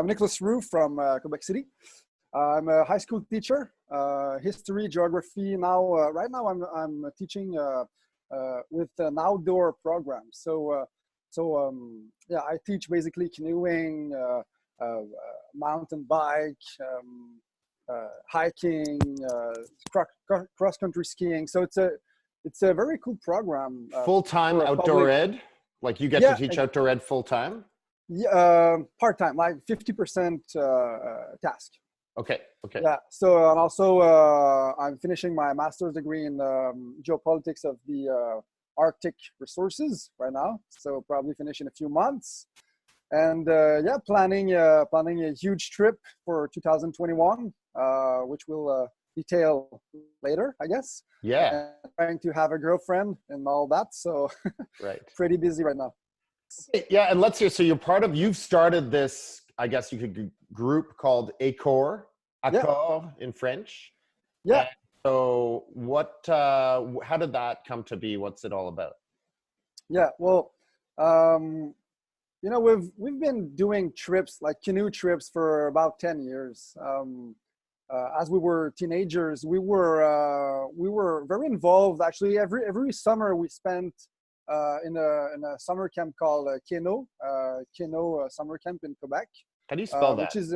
I'm Nicolas Roulx from Quebec City. I'm a high school teacher, history, geography. Now, right now, I'm teaching with an outdoor program. Yeah, I teach basically canoeing, mountain bike, hiking, cross country skiing. So it's a very cool program. Full-time outdoor ed? Like you get to teach outdoor ed full-time? Yeah, part-time, like 50% task. Okay. Yeah. So, and also I'm finishing my master's degree in geopolitics of the Arctic resources right now. So probably finish in a few months. And yeah, planning a huge trip for 2021, which we'll detail later, I guess. Yeah. And trying to have a girlfriend and all that. So right. Pretty busy right now. Yeah, and let's hear. So you've started this, I guess you could group called Akor in French. Yeah. And so how did that come to be? What's it all about? Yeah, well, you know, we've been doing trips, like canoe trips, for about 10 years. As we were teenagers, we were very involved. Actually, every summer we spent in a summer camp called canoe summer camp in Quebec. How do you spell that? Which is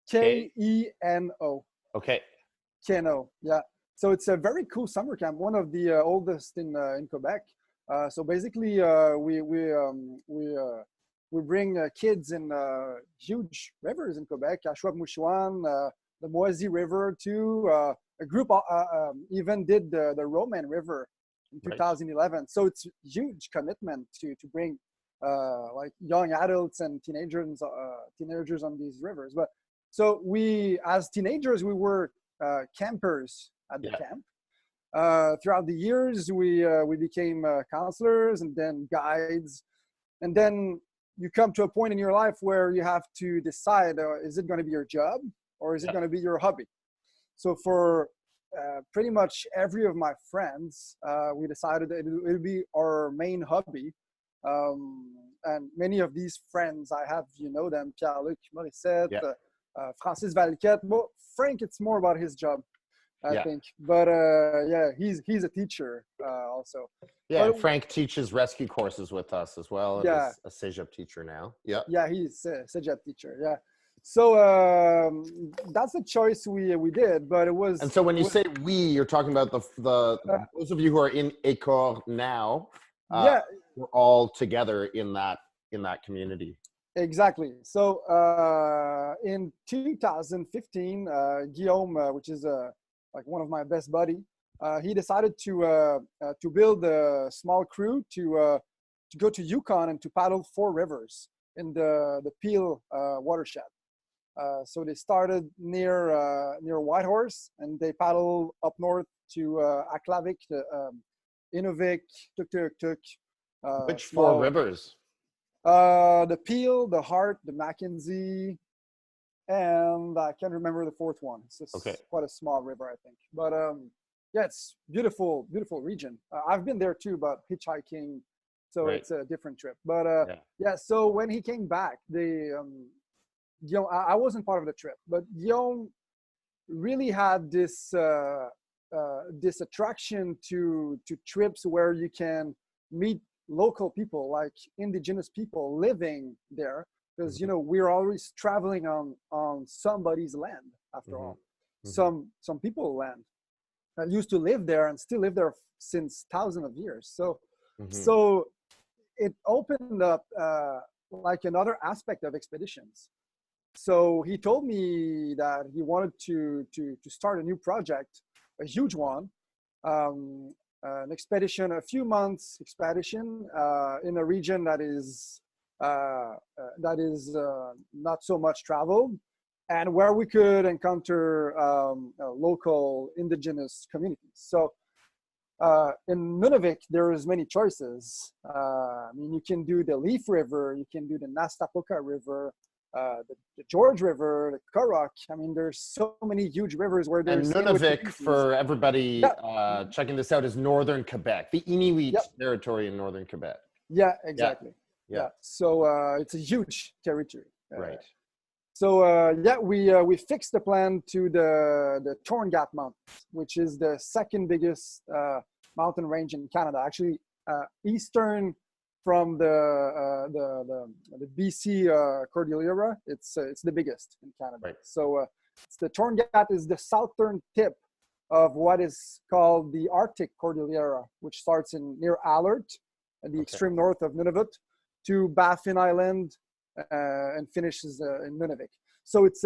Keno. Okay. Canoe, yeah. So it's a very cool summer camp, one of the oldest in Quebec. So basically, we bring kids in huge rivers in Quebec, Ashwap-Mouchouan, the Moisy River too. A group even did the Roman River in 2011. So it's huge commitment to bring like young adults and teenagers on these rivers. But so as teenagers, we were campers at the camp. Throughout the years, we became counselors and then guides, and then you come to a point in your life where you have to decide: is it going to be your job or is it going to be your hobby? So for pretty much every of my friends, we decided that it would be our main hobby. And many of these friends, I have, you know them, Pierre-Luc Morissette, Francis Valquette. Well, Frank, it's more about his job, I think. But yeah, he's a teacher also. Yeah, but Frank teaches rescue courses with us as well. Yeah. He's a CEGEP teacher now. Yeah. Yeah, he's a CEGEP teacher. Yeah. So that's a choice we did, but it was. And so when you say we, you're talking about those of you who are in Akor now. We're all together in that community. Exactly. So in 2015, Guillaume, which is like one of my best buddy, he decided to build a small crew to go to Yukon and to paddle 4 rivers in the Peel watershed. So they started near Whitehorse, and they paddle up north to Aklavik, Nunavik, Tuk. Which 4 rivers? The Peel, the Hart, the Mackenzie, and I can't remember the 4th one. It's quite a small river, I think. But yeah, it's beautiful region. I've been there too, but hitchhiking, so it's a different trip. But yeah, so when he came back, Guillaume, I wasn't part of the trip, but Guillaume really had this this attraction to trips where you can meet local people, like Indigenous people living there, because you know we're always traveling on somebody's land after all. Some people's land that used to live there and still live there since thousands of years. So so it opened up like another aspect of expeditions. So he told me that he wanted to start a new project, a huge one. An expedition, a few months expedition in a region that is not so much traveled, and where we could encounter local Indigenous communities. So in Nunavik, there is many choices. I mean, you can do the Leaf River, you can do the Nastapoka River, the George River, the Kurok. I mean, there's so many huge rivers where there's. And Nunavik, for everybody checking this out, is northern Quebec, the Inuit territory in northern Quebec. Yeah, exactly. Yeah. So it's a huge territory. Right. So we fixed the plan to the Torngats Mountains, which is the second biggest mountain range in Canada. Actually, eastern from the BC Cordillera, it's the biggest in Canada. Right. So the Torngats is the southern tip of what is called the Arctic Cordillera, which starts near Alert, at the extreme north of Nunavik, to Baffin Island, and finishes in Nunavik. So it's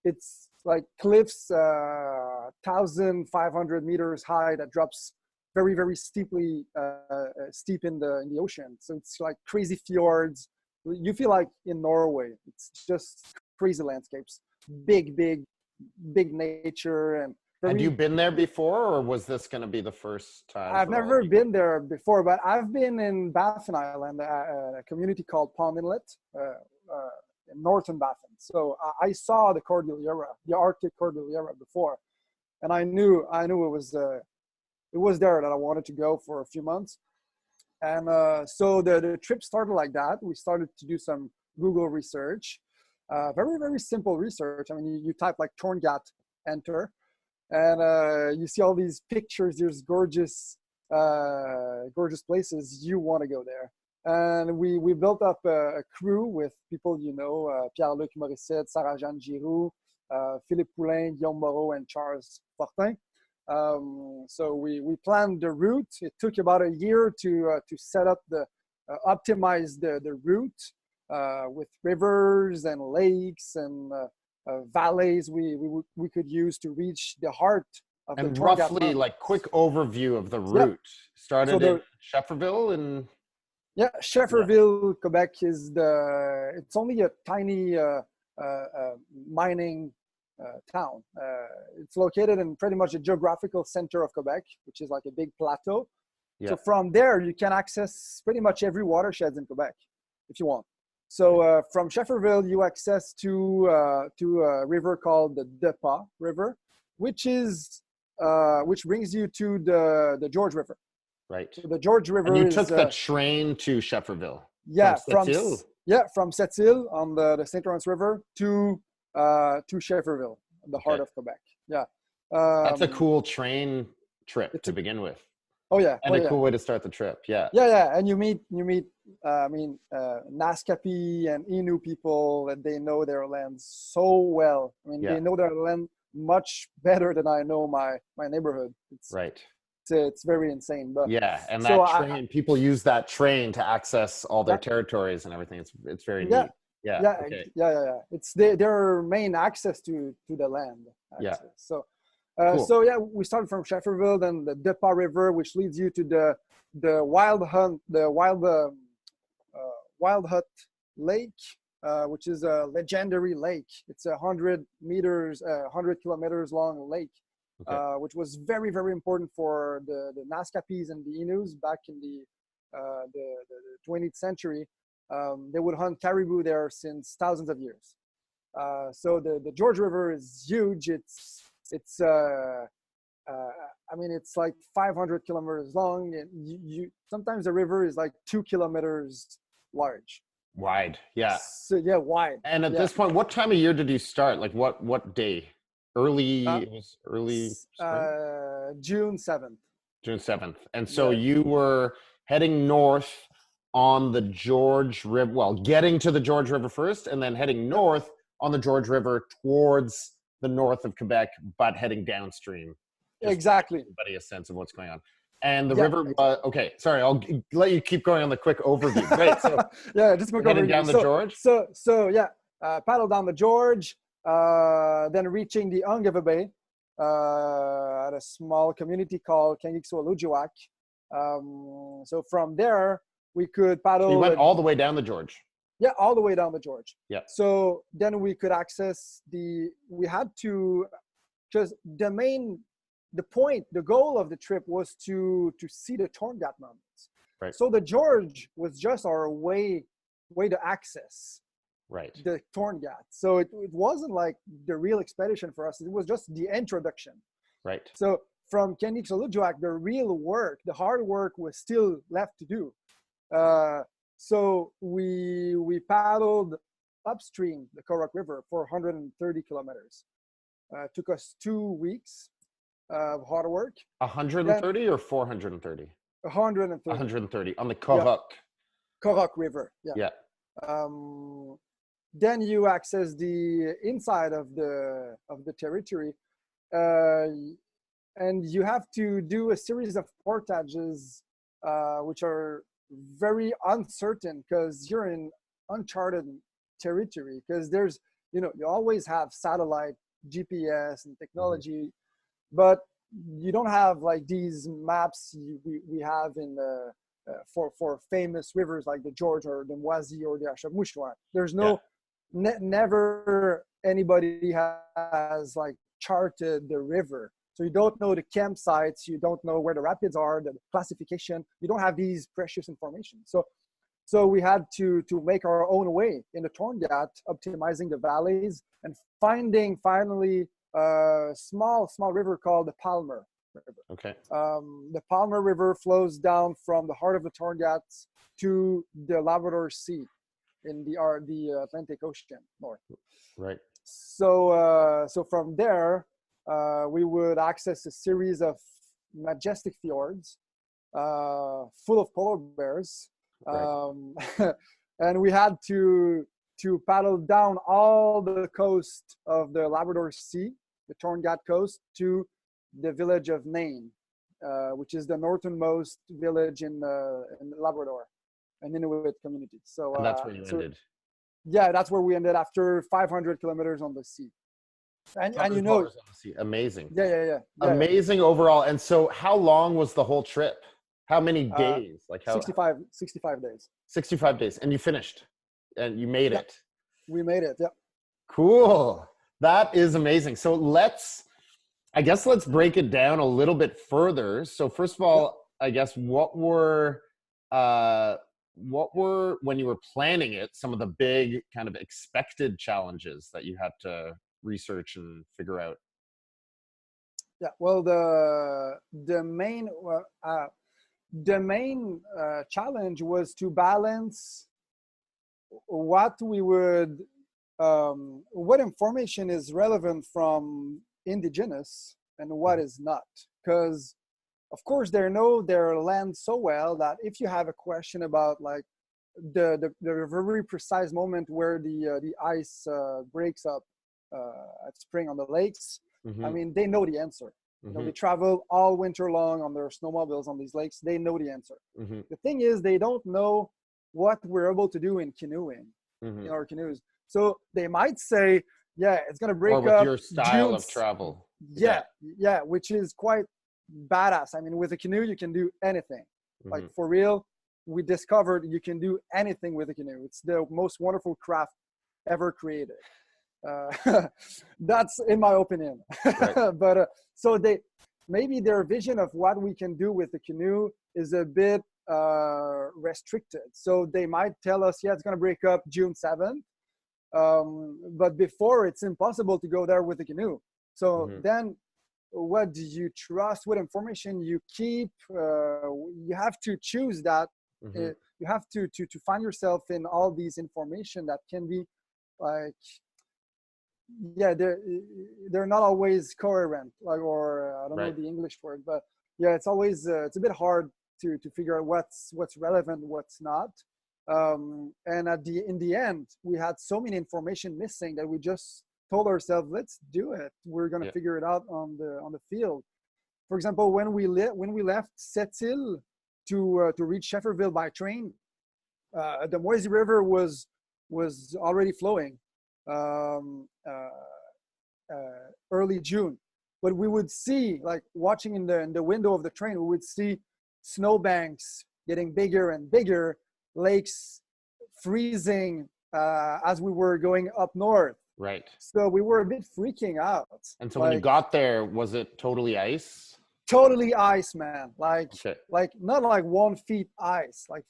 it's like cliffs, 1,500 meters high that drops very, very steep in the ocean. So it's like crazy fjords. You feel like in Norway. It's just crazy landscapes, big nature. And had you been there before, or was this going to be the first time? I've never been there before, but I've been in Baffin Island, a community called Pond Inlet, in northern Baffin. So I saw the Cordillera, the Arctic Cordillera before, and I knew it was there that I wanted to go for a few months. And so the trip started like that. We started to do some Google research, very, very simple research. I mean, you type like Torngats, enter, and you see all these pictures, there's gorgeous places. You want to go there. And we built up a crew with people, Pierre-Luc Morissette, Sarah-Jeanne Giroux, Philippe Poulain, Guillaume Moreau, and Charles Fortin. So we planned the route. It took about a year to set up optimize the route with rivers and lakes and valleys we could use to reach the heart of the Torngats roughly Mountains. Like quick overview of the route. Started in Shefferville and Shefferville, Quebec is it's only a tiny mining town. It's located in pretty much the geographical center of Quebec, which is like a big plateau. So from there you can access pretty much every watershed in Quebec if you want. So from Shefferville, you access to a river called the Depas River, which brings you to the George River. Right. So the George River. And you took the train to Shefferville. Yeah, from Sept-Îles on the St. Lawrence River to Shefferville, the heart of Quebec. Yeah. That's a cool train trip to begin with. Oh yeah. And a cool way to start the trip. Yeah. Yeah. And you meet Naskapi and Innu people, and they know their land so well. I mean, they know their land much better than I know my neighborhood. It's very insane. But and that train, people use that train to access all their territories and everything. It's very neat. Yeah. It's their main access to the land. Actually. So. Cool. So we started from Shefferville, then the Depas River, which leads you to the Wild Hut Lake, which is a legendary lake. It's 100 kilometers long lake, which was very, very important for the Naskapis and the Innus back in the 20th century. They would hunt caribou there since thousands of years. So the George River is huge. It's like 500 kilometers long, and you sometimes the river is like 2 kilometers wide. Yeah. So, wide. And at this point, what time of year did you start? Like what day? Early spring? June 7th. June 7th. And so you were heading north on the George River. Well, getting to the George River first, and then heading north on the George River towards the north of Quebec, but heading downstream. Exactly. To give everybody a sense of what's going on. And the river, sorry, I'll let you keep going on the quick overview. Great. So just quick heading overview. Down the George? Paddle down the George, then reaching the Ungava Bay at a small community called Kangikso-Alujuak. So from there, we could paddle. So you went all the way down the George? Yeah, all the way down the George. Yeah. So then we could access the goal of the trip was to see the Torngats Mountains. Right. So the George was just our way to access the Torngats. So it wasn't like the real expedition for us. It was just the introduction. Right. So from Kangikso-Alujuak, the real work, the hard work was still left to do. So we paddled upstream the Korok River for 130 kilometers. Took us 2 weeks of hard work. 130 or 430? 130. 130 on the Korok. Yeah. Korok River. Yeah. Yeah. Then you access the inside of the territory, and you have to do a series of portages, which are very uncertain because you're in uncharted territory. Because there's, you always have satellite GPS and technology, but you don't have like these maps we have in the for famous rivers like the George or the Moisy or the Achabmouchouan. There's no never anybody has like charted the river, so you don't know the campsites, you don't know where the rapids are, the classification, you don't have these precious information. So we had to make our own way in the Torngats, optimizing the valleys and finding finally a small river called the Palmer River. Okay. The Palmer River flows down from the heart of the Torngats to the Labrador Sea in the Atlantic Ocean north. Right. So from there, we would access a series of majestic fjords full of polar bears. Right. And we had to paddle down all the coast of the Labrador Sea, the Torngat coast, to the village of Nain, which is the northernmost village in Labrador, an Inuit community. So and that's where you ended. Yeah, that's where we ended after 500 kilometers on the sea. And amazing. Yeah. Amazing overall. And so how long was the whole trip? How many days? 65 days. 65 days. And you finished and you made it. We made it. Yeah. Cool. That is amazing. So let's break it down a little bit further. So first of all, I guess what were when you were planning it, some of the big kind of expected challenges that you had to research and figure out? Yeah, well, the main challenge was to balance what information is relevant from Indigenous and what is not. Because of course they know their land so well that if you have a question about like the very precise moment where the ice breaks up at spring on the lakes, I mean, they know the answer. They travel all winter long on their snowmobiles on these lakes. They know the answer. The thing is, they don't know what we're able to do in canoeing, in our canoes. So they might say, yeah, it's going to break up. Or with your style of travel. Yeah, which is quite badass. I mean, with a canoe, you can do anything. Like for real, we discovered you can do anything with a canoe. It's the most wonderful craft ever created. That's in my opinion. Right. But so maybe their vision of what we can do with the canoe is a bit restricted. So they might tell us, yeah, it's going to break up June 7th. But before, it's impossible to go there with the canoe. So then what do you trust? What information you keep? You have to choose that. You have to find yourself in all these information that can be like, yeah, they're not always coherent, like, or I don't know the English word, but yeah, it's always it's a bit hard to figure out what's relevant, what's not. And in the end, we had so many information missing that we just told ourselves, let's do it. We're gonna figure it out on the field. For example, when we left Sept-Îles to reach Shefferville by train, the Moisy River was already flowing. Early June, but we would see, like watching in the window of the train, we would see snowbanks getting bigger and bigger, lakes freezing as we were going up north. Right. So we were a bit freaking out. And so when you got there, was it totally ice? Totally ice, man. Like not like 1 feet ice, like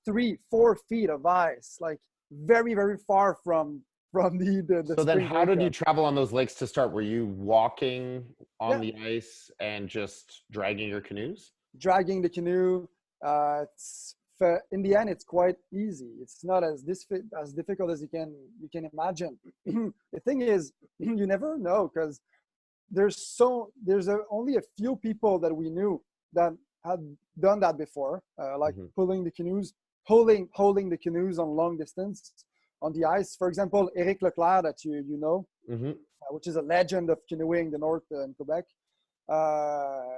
3-4 feet of ice, like very, very far from the So then how did you travel on those lakes to start? Were you walking on the ice and just dragging your canoes? Dragging the canoe. It's in the end it's quite easy. It's not as difficult as you can imagine. The thing is, you never know, because there's only a few people that we knew that had done that before, like pulling the canoes, holding the canoes on long distance on the ice. For example, Eric Leclerc, that you know, which is a legend of canoeing the north in Quebec.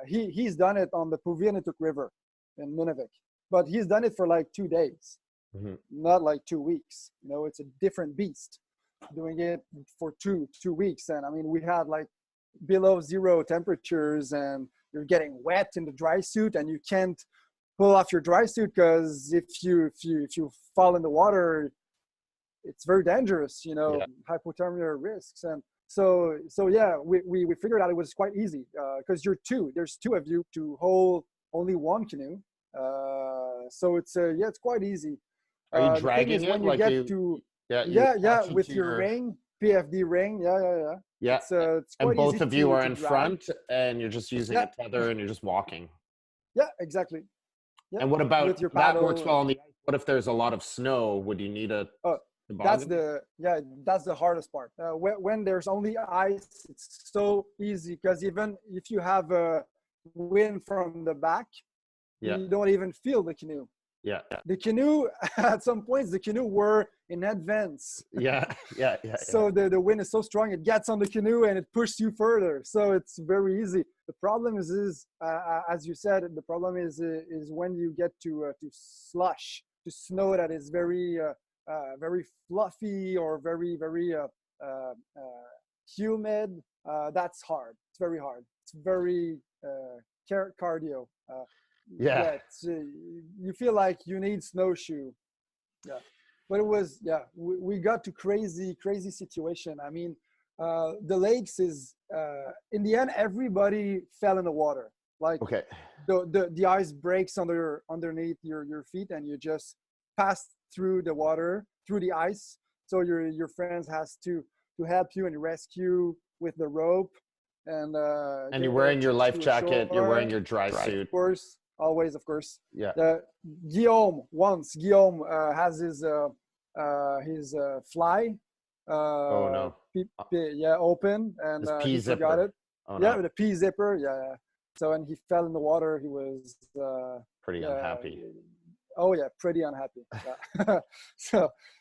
He's done it on the Puvianituk River in Nunavik, but he's done it for like 2 days, not like 2 weeks. You know, it's a different beast doing it for two weeks. And I mean, we had like below zero temperatures, and you're getting wet in the dry suit, and you can't pull off your dry suit, because if you fall in the water, it's very dangerous, you know, hypothermia risks. And so yeah, we figured out it was quite easy, because there's two of you to hold only one canoe. So it's it's quite easy. Are you dragging it? When you like get with your ring, PFD ring, yeah. It's quite and both easy of you are in drag. front, and you're just using a tether, and you're just walking. Yeah, exactly. Yeah. And what about with your that? paddle, works well on the ice. What if there's a lot of snow? Would you need a that's the hardest part. When there's only ice, it's so easy, because even if you have a wind from the back, you don't even feel the canoe. The canoe, at some points, the canoe were in advance. So the wind is so strong, it gets on the canoe and it pushes you further. So it's very easy. The problem is as you said, the problem is when you get to slush, to snow that is very very fluffy, or very humid. That's hard. It's very hard. It's very cardio. You feel like you need snowshoe. But it was we got to crazy situation. I mean, the lakes is in the end, everybody fell in the water. Like the ice breaks underneath your feet, and you just pass through the water, through the ice. So your friends has to help you and rescue with the rope. And you're wearing your life jacket, you're wearing your dry suit, of course. Always, of course. Guillaume has his fly open, and he forgot it. With a pea zipper. So when he fell in the water, he was pretty unhappy. Pretty unhappy.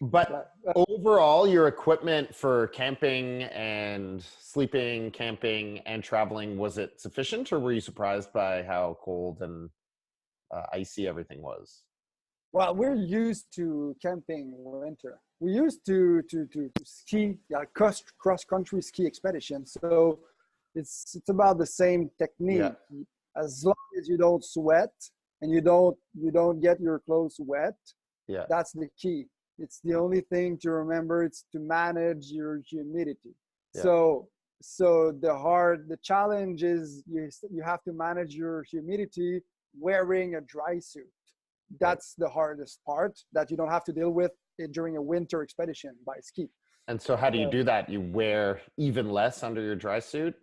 But overall, your equipment for camping and sleeping, camping and traveling, was it sufficient, or were you surprised by how cold and icy everything was? Well, we're used to camping winter. We used to ski, cross country ski expedition. So it's about the same technique. As long as you don't sweat and you don't get your clothes wet, that's the key. It's the only thing to remember. It's to manage your humidity. So the challenge is you have to manage your humidity wearing a dry suit. That's the hardest part that you don't have to deal with during a winter expedition by ski. And so how do you do that? You wear even less under your dry suit?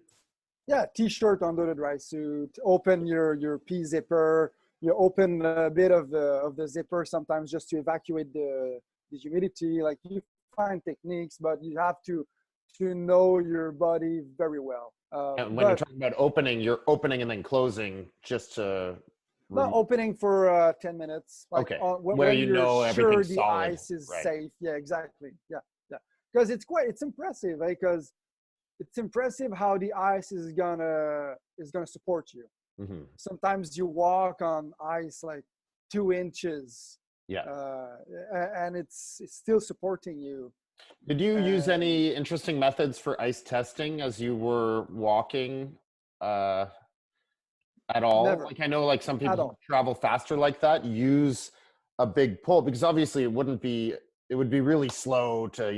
T-shirt under the dry suit, open your pea zipper. You open a bit of the zipper sometimes just to evacuate the humidity. Like, you find techniques, but you have to know your body very well. And when you're talking about opening, you're opening and then closing just to... Not opening for 10 minutes. Like, where you know everything's the solid. ice is safe. Yeah, exactly. Yeah. Because it's impressive, because it's impressive how the ice is gonna support you. Sometimes you walk on ice like 2 inches. And it's still supporting you. Did you use any interesting methods for ice testing as you were walking? At all? Never. Like, I know, like, some people who travel faster like that use a big pole, because obviously it would be really slow to,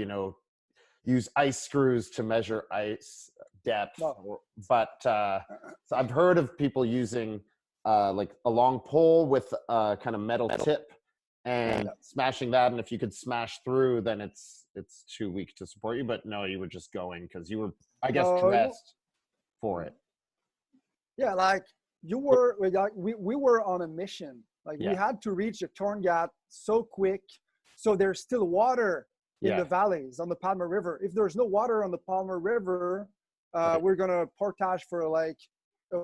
use ice screws to measure ice depth. But so I've heard of people using like a long pole with a kind of metal tip and smashing that. And if you could smash through, then it's too weak to support you. But no, you were just going because you were, I guess, dressed for it. Yeah, like, we were on a mission. Like Yeah. we had to reach the Torngat so quick. So there's still water in the valleys on the Palmer River. If there's no water on the Palmer River, we're going to portage for like a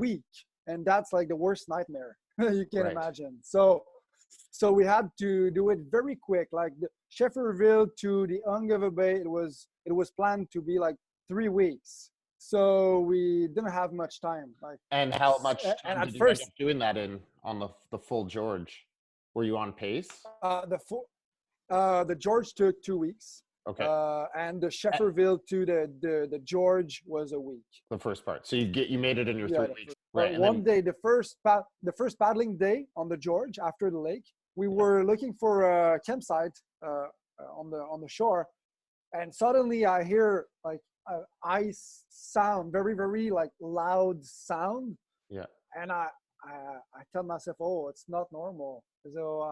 week. And that's like the worst nightmare you can imagine. So we had to do it very quick. Like the Shefferville to the Ungava Bay, it was planned to be like 3 weeks. So we didn't have much time. Like, and how much time and did at you end first, up doing that in on the full George? Were you on pace? The George took 2 weeks. Okay. And the Shefferville to the George was a week. The first part. So you made it in your 3 weeks. Right. One day, the first paddling day on the George after the lake, we were looking for a campsite on the shore, and suddenly I hear like ice sound, very very like loud sound. Yeah. And I tell myself, oh, it's not normal. So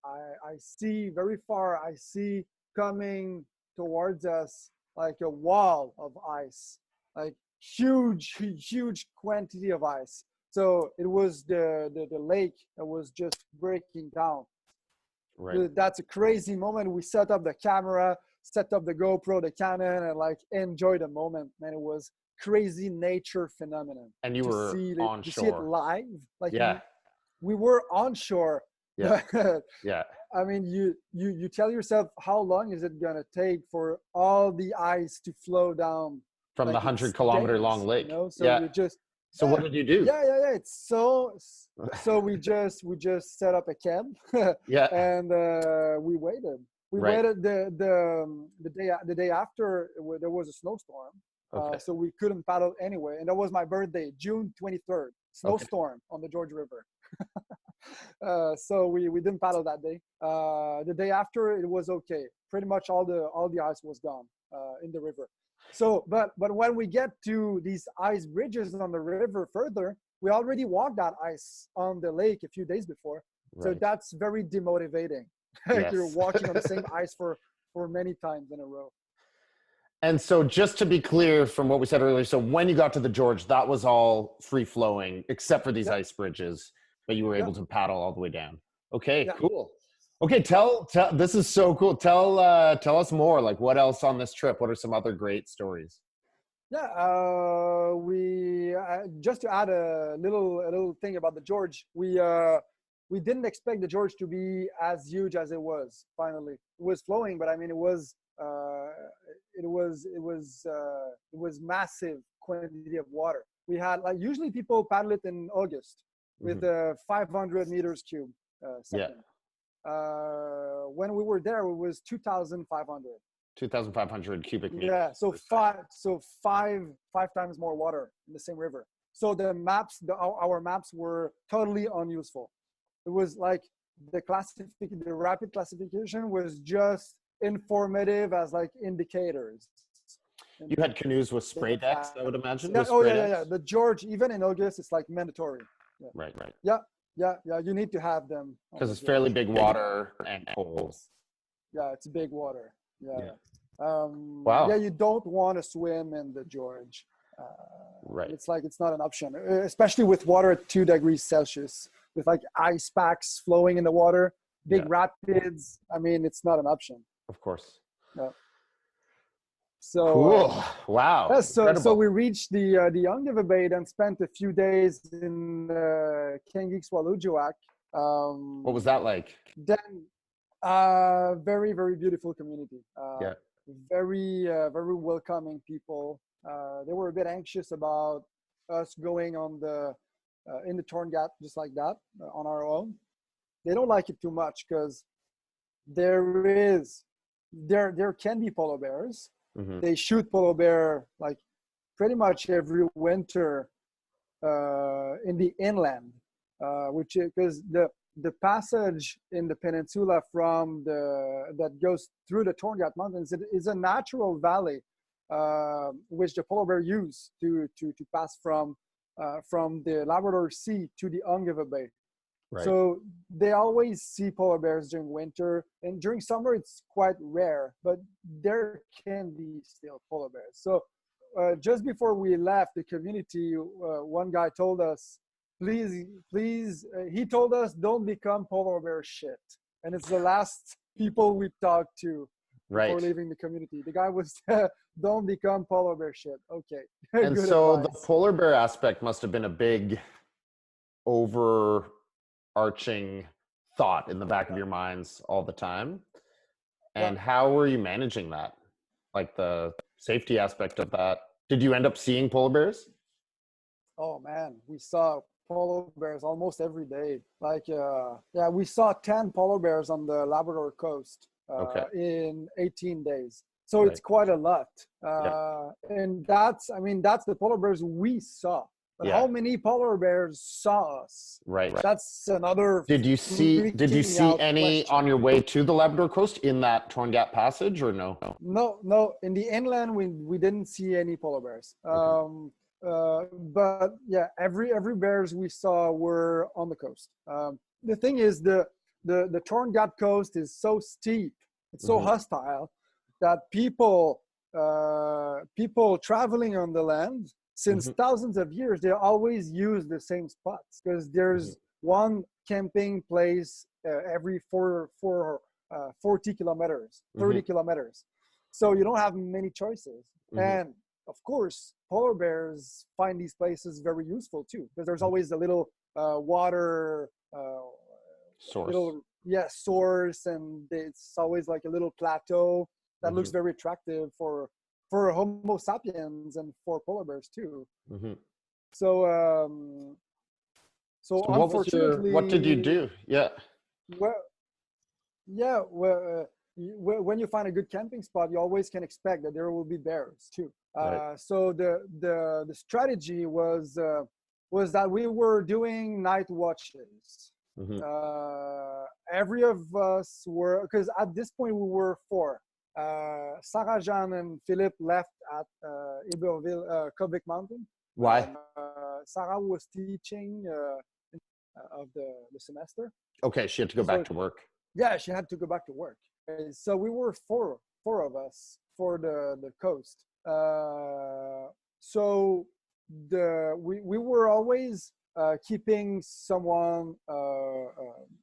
I see very far. I see coming towards us like a wall of ice, like huge quantity of ice. So it was the lake that was just breaking down. Right. That's a crazy moment. We set up the camera, set up the GoPro, the Canon, and like enjoy the moment. Man, it was crazy nature phenomenon. And you were on to shore. see it live. Like we were on shore. Yeah. Yeah. I mean, you tell yourself, how long is it gonna take for all the ice to flow down from the 100-kilometer long lake? You know? So we just. So what did you do? Yeah. It's so we just set up a camp. And we waited. We waited the day after there was a snowstorm. So we couldn't paddle anyway. And that was my birthday, June 23rd. Snowstorm on the George River. So we didn't paddle that day. The day after, it was okay. Pretty much all the ice was gone in the river. So, but when we get to these ice bridges on the river further, we already walked that ice on the lake a few days before. So that's very demotivating. You're walking on the same ice for many times in a row. And so just to be clear from what we said earlier, so when you got to the George, that was all free flowing except for these ice bridges, but you were able to paddle all the way down. Okay, cool. Okay, tell this is so cool. Tell us more. Like, what else on this trip? What are some other great stories? Yeah, we just to add a little thing about the George. We didn't expect the George to be as huge as it was. Finally, it was flowing, but I mean, it was massive quantity of water. We had, like, usually people paddle it in August with 500 meters cube second. When we were there, it was 2,500. 2,500 cubic meters. Yeah, so five times more water in the same river. So the maps, our maps were totally unuseful. It was like the rapid classification was just informative as like indicators. You had canoes with spray decks, I would imagine. Yeah. The George, even in August, it's like mandatory. Yeah. Right. Yeah. You need to have them because it's fairly big water and cold. Yeah, it's big water. Yeah. Wow. Yeah, you don't want to swim in the George. Right. It's not an option, especially with water at 2 degrees Celsius, with like ice packs flowing in the water, big rapids. I mean, it's not an option. Of course. Yeah. So cool. Wow. Yeah, so we reached the Ungava Bay and spent a few days in Kengik-Swalujjuaq. What was that like? Then, very very beautiful community. Very very welcoming people. They were a bit anxious about us going on in the Torngat just like that on our own. They don't like it too much because there can be polar bears. Mm-hmm. They shoot polar bear like pretty much every winter in the inland, which because the passage in the peninsula that goes through the Torngat Mountains is a natural valley which the polar bear use to pass from the Labrador Sea to the Ungava Bay. Right. So they always see polar bears during winter, and during summer it's quite rare, but there can be still polar bears. So just before we left the community, one guy told us, please. He told us don't become polar bear shit, and it's the last people we talked to before leaving the community. The guy was don't become polar bear shit. Okay. And so advice. The polar bear aspect must have been a big overarching thought in the back of your minds all the time. And how were you managing that? Like the safety aspect of that? Did you end up seeing polar bears? Oh man, we saw polar bears almost every day. Like, we saw 10 polar bears on the Labrador coast in 18 days. So it's quite a lot. And that's the polar bears we saw. But how many polar bears saw us? Right. That's another. Did you see any on your way to the Labrador coast in that Torngat passage or no? No. In the inland, we didn't see any polar bears. But yeah, every bears we saw were on the coast. The thing is, the Torngat coast is so steep, it's so hostile that people traveling on the land since thousands of years, they always use the same spots because there's one camping place every 40 kilometers, 30 kilometers. So you don't have many choices. And of course, polar bears find these places very useful too, because there's always a little water source. Source, and it's always like a little plateau that looks very attractive for Homo sapiens and for polar bears too. So unfortunately, what did you do? When you find a good camping spot, you always can expect that there will be bears too. So the strategy was that we were doing night watches. Every of us were, because at this point we were 4. Sarah Jeanne and Philippe left at Iberville, Quebec Mountain. Why? Sarah was teaching of the semester. Okay, she had to go back to work. Yeah, she had to go back to work. So we were four of us for the coast. So we were always keeping someone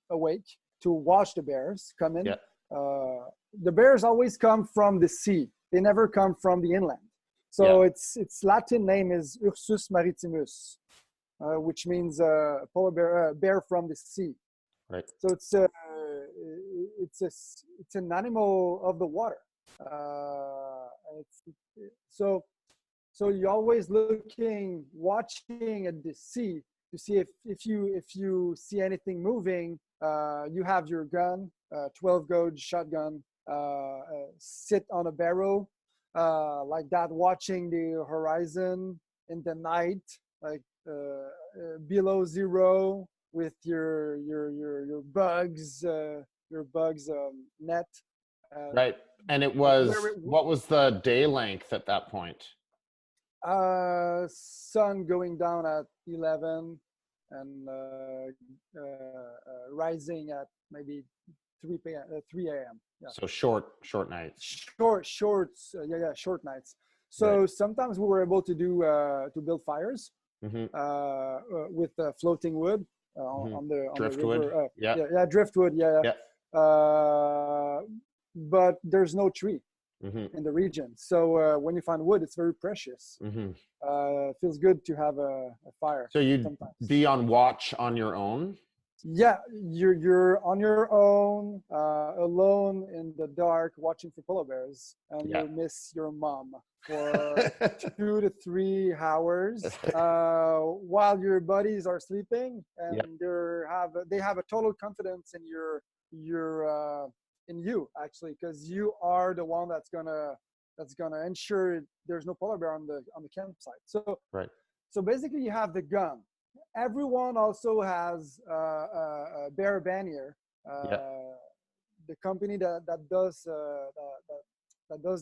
awake to watch the bears come in. The bears always come from the sea. They never come from the inland. So its Latin name is Ursus maritimus, which means polar bear from the sea. Right. So it's an animal of the water. So you're always watching at the sea to see if you see anything moving. You have your gun, 12 gauge shotgun, sit on a barrel like that, watching the horizon in the night, like below zero, with your bugs net. Right. And it was, what was the day length at that point? Sun going down at 11 and rising at maybe 3 a.m. Yeah. So short nights. Short nights. So sometimes we were able to build fires with floating wood on the driftwood. river. Driftwood. But there's no tree in the region. So when you find wood, it's very precious. Feels good to have a fire. So you'd be on watch on your own? Yeah, you're on your own, alone in the dark, watching for polar bears, and you miss your mom for 2 to 3 hours while your buddies are sleeping, and they have a total confidence in in you, actually, because you are the one that's gonna ensure there's no polar bear on the campsite. So basically, you have the gun. Everyone also has a bear bannier. The company that does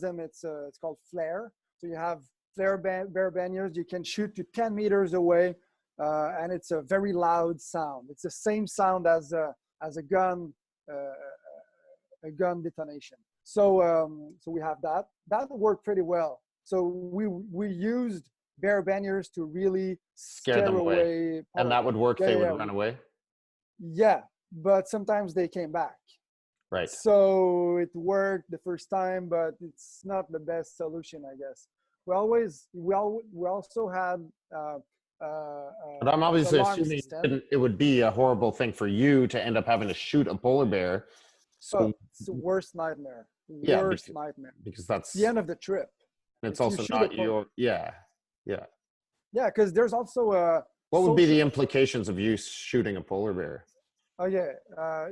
them, it's called Flare. So you have Flare bear banniers. You can shoot to 10 meters away, and it's a very loud sound. It's the same sound as a gun detonation. So we have that. That worked pretty well. So we used bear banners to really scare them away. away and that would work. They would run away. Yeah, but sometimes they came back. Right. So it worked the first time, but it's not the best solution, I guess. We also had but I'm obviously assuming system. it would be a horrible thing for you to end up having to shoot a polar bear. So it's the worst nightmare. Nightmare. Because that's the end of the trip. It's also not your yeah. Because there's also a. What would be the implications of you shooting a polar bear? Oh yeah,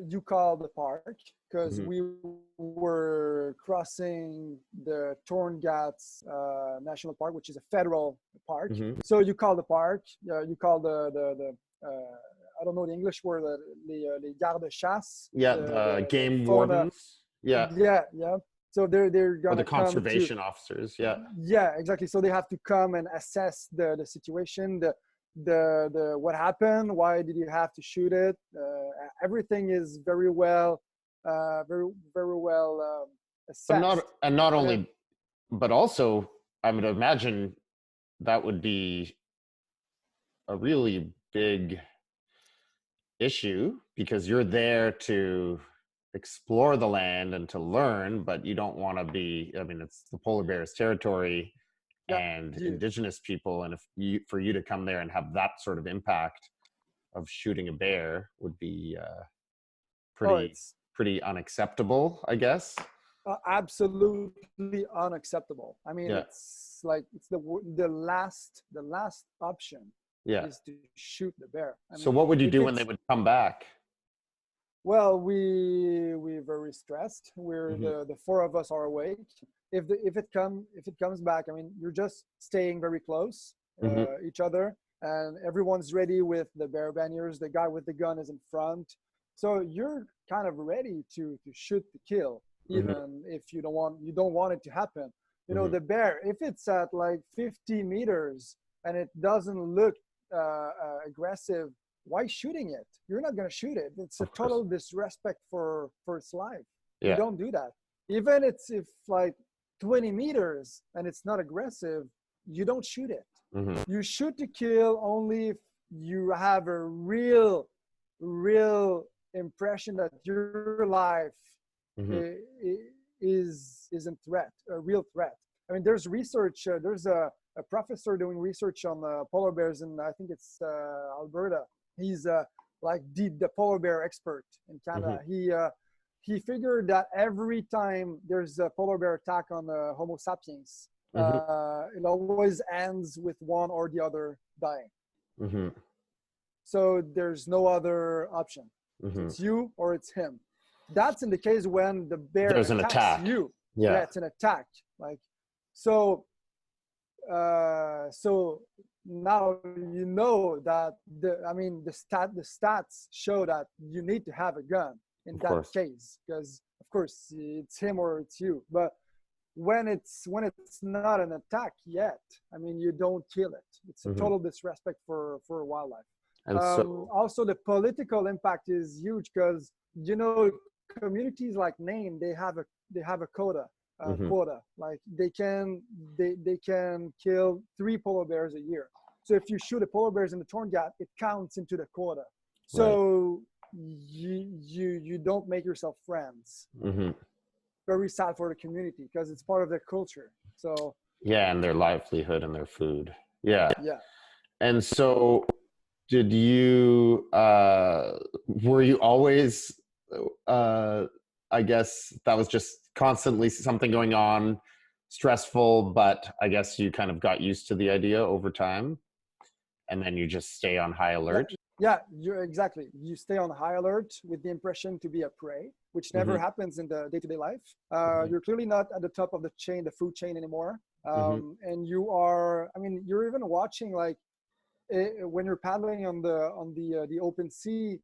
you call the park because we were crossing the Torngats National Park, which is a federal park. So you call the park. You call the I don't know the English word. Les gardes-chasse. Yeah, the game wardens. Yeah. So they're gonna or the conservation officers. Yeah, exactly. So they have to come and assess the situation. The what happened, why did you have to shoot it, everything is very well assessed. But also I would imagine that would be a really big issue because you're there to explore the land and to learn, but you don't want to be, I mean, it's the polar bear's territory and Indigenous people, and for you to come there and have that sort of impact of shooting a bear would be pretty unacceptable, I guess. Absolutely unacceptable. I mean, it's like it's the last option is to shoot the bear. So what would you do when they would come back? Well, we're very stressed. We're the four of us are awake. If it comes back, I mean, you're just staying very close each other, and everyone's ready with the bear banners. The guy with the gun is in front, so you're kind of ready to shoot to kill, even if you don't want it to happen. You know, the bear, if it's at like 50 meters and it doesn't look aggressive, why shooting it? You're not going to shoot it. It's a total disrespect for its life. You don't do that. Even if like 20 meters and it's not aggressive, you don't shoot it. You shoot to kill only if you have a real impression that your life is in threat, a real threat. I mean, there's research. There's a professor doing research on polar bears, and I think it's Alberta. He's like the polar bear expert in Canada. He figured that every time there's a polar bear attack on Homo sapiens, it always ends with one or the other dying. So there's no other option. It's you or it's him. That's in the case when the bear attacks you. Yeah, it's an attack. Like so now you know that the stats show that you need to have a gun in that case, because of course it's him or it's you. But when it's not an attack yet, I mean, you don't kill it. It's a total disrespect for wildlife. And also the political impact is huge, because you know, communities like Nain, they have a quota. Like they can kill 3 polar bears a year. So if you shoot a polar bear in the Torngat, it counts into the quota. So you don't make yourself friends. Very sad for the community, because it's part of their culture. So and their livelihood and their food. And so did you were you always I guess that was just constantly something going on, stressful, but I guess you kind of got used to the idea over time, and then you just stay on high alert? Exactly. You stay on high alert with the impression to be a prey, which never happens in the day-to-day life. You're clearly not at the top of the food chain anymore. And you are, I mean, you're even watching, like when you're paddling on the open sea,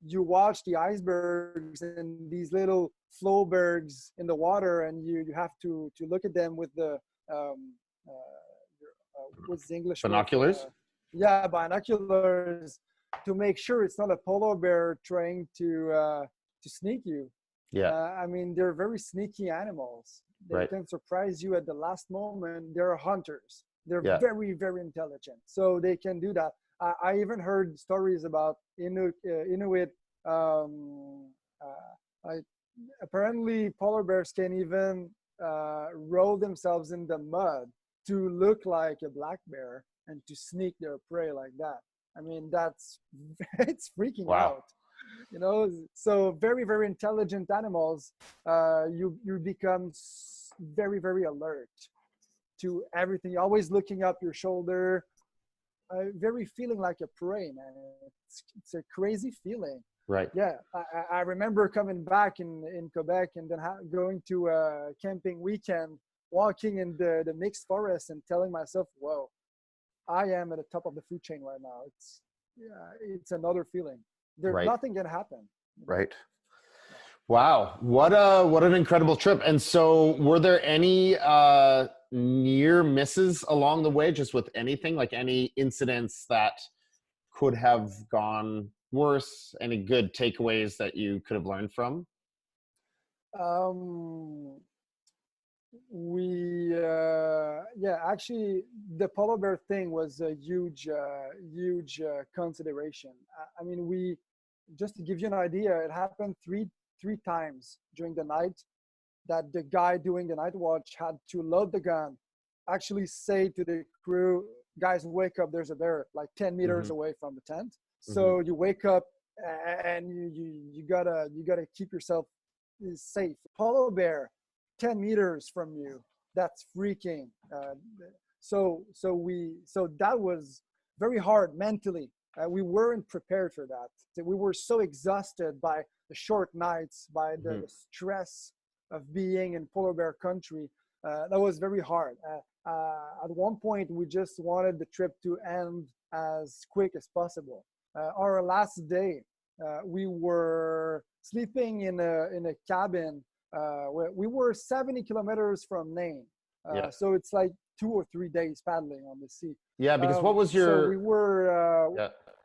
you watch the icebergs and these little flowbergs in the water, and you have to look at them with the what's the English binoculars? Binoculars, to make sure it's not a polar bear trying to sneak you. I mean, they're very sneaky animals. They can surprise you at the last moment. They're hunters. They're Yeah. very, very intelligent. So they can do that. I even heard stories about Inuit. Like apparently, polar bears can even roll themselves in the mud to look like a black bear and to sneak their prey like that. I mean, that's it's freaking Wow. out. You know, so very, very intelligent animals. You become very, very alert to everything. You're always looking up your shoulder, very feeling like a prey, man. It's a crazy feeling. Right. Yeah, I remember coming back in Quebec and then going to a camping weekend, walking in the mixed forest and telling myself, whoa, I am at the top of the food chain right now. It's another feeling. There's nothing can happen. Right. Wow. What an incredible trip. And so were there any near misses along the way, just with anything, like any incidents that could have gone worse? Any good takeaways that you could have learned from? Actually the polar bear thing was a huge consideration. I mean, we, just to give you an idea, it happened three times during the night that the guy doing the night watch had to load the gun, actually say to the crew, guys, wake up, there's a bear like 10 meters away from the tent. So you wake up and you gotta keep yourself safe. Polar bear 10 meters from you, that's freaking so that was very hard mentally. We weren't prepared for that. We were so exhausted by the short nights, by the stress of being in polar bear country. That was very hard. At one point we just wanted the trip to end as quick as possible. Our last day, we were sleeping in a cabin. We were 70 kilometers from Nain. So it's like 2 or 3 days paddling on the sea. Yeah, because what was your... So we were,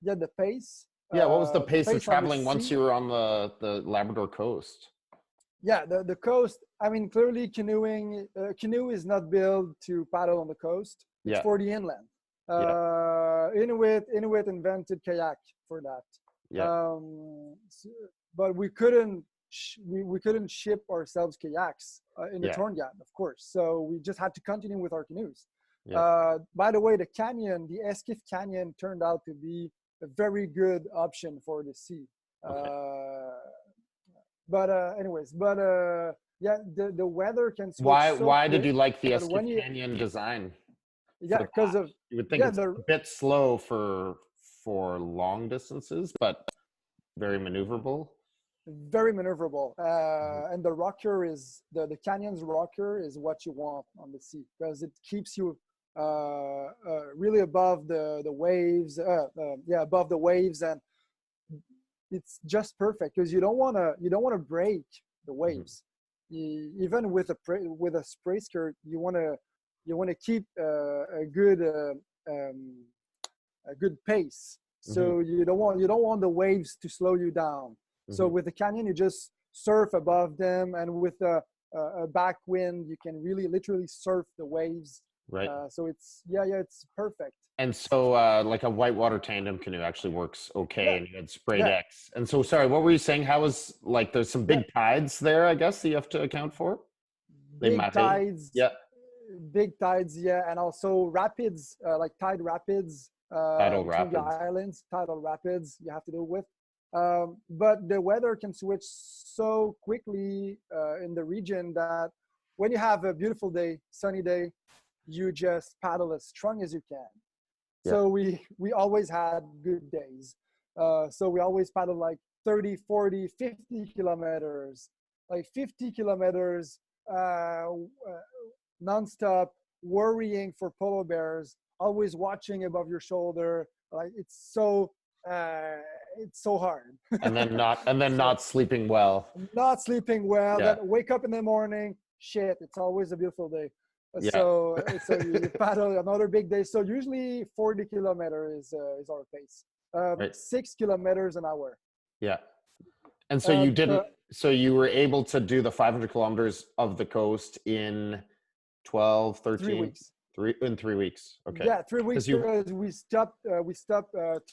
the pace. Yeah, what was the pace of traveling once you were on the Labrador coast? Yeah, the coast, I mean, clearly canoeing, canoe is not built to paddle on the coast. It's for the inland. Inuit invented kayak for that. But we couldn't ship ourselves kayaks in the Torngats, of course. So we just had to continue with our canoes. By the way, the canyon, the Esquif Canyon, turned out to be a very good option for the sea. The weather can switch. Why did you like the Esquif Canyon design? Yeah, because of, you would think it's a bit slow for long distances, but very maneuverable. Very maneuverable. And the rocker is the canyon's rocker is what you want on the sea, because it keeps you really above the waves. Above the waves, and it's just perfect because you don't want to break the waves. Even with a spray skirt, you want to keep a good pace. So you don't want the waves to slow you down. So with the canyon, you just surf above them, and with a backwind, you can really literally surf the waves. Right. So it's perfect. And so like a whitewater tandem canoe actually works okay, and you had spray decks. And so, sorry, what were you saying? How was, like, there's some big tides there, I guess, that you have to account for? Big tides. Big tides, and also rapids, like tide rapids. Tidal rapids. The islands, tidal rapids you have to deal with. But the weather can switch so quickly in the region that when you have a beautiful day, sunny day, you just paddle as strong as you can. So we always had good days. So we always paddled like 30, 40, 50 kilometers, like 50 kilometers nonstop, worrying for polar bears, always watching above your shoulder. Like it's so hard. and then not sleeping well. Not sleeping well. Then wake up in the morning. Shit, it's always a beautiful day. So you paddle another big day. So usually 40 kilometers is our pace. 6 kilometers an hour. Yeah. And so you didn't. So you were able to do the 500 kilometers of the coast in 12, 13 3 weeks. 3 weeks. Okay. Yeah, 3 weeks because we stopped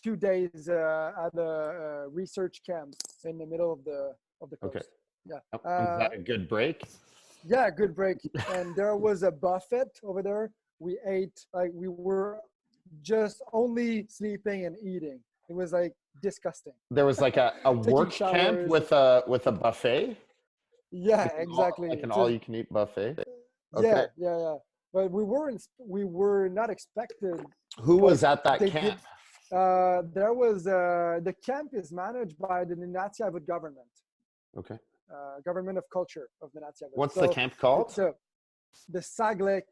2 days at a research camp in the middle of the coast. Okay. Yeah. Was that a good break? Yeah, good break. And there was a buffet over there. We ate, like, we were just only sleeping and eating. It was like disgusting. There was like a work camp with a buffet. Yeah, exactly. Like an all-you-can-eat buffet. Okay. Yeah. But we were not expected. Who was at that camp? There was the camp is managed by the Nunavik government. Okay. Government of culture of the Nunavik. What's the camp called? The Saglek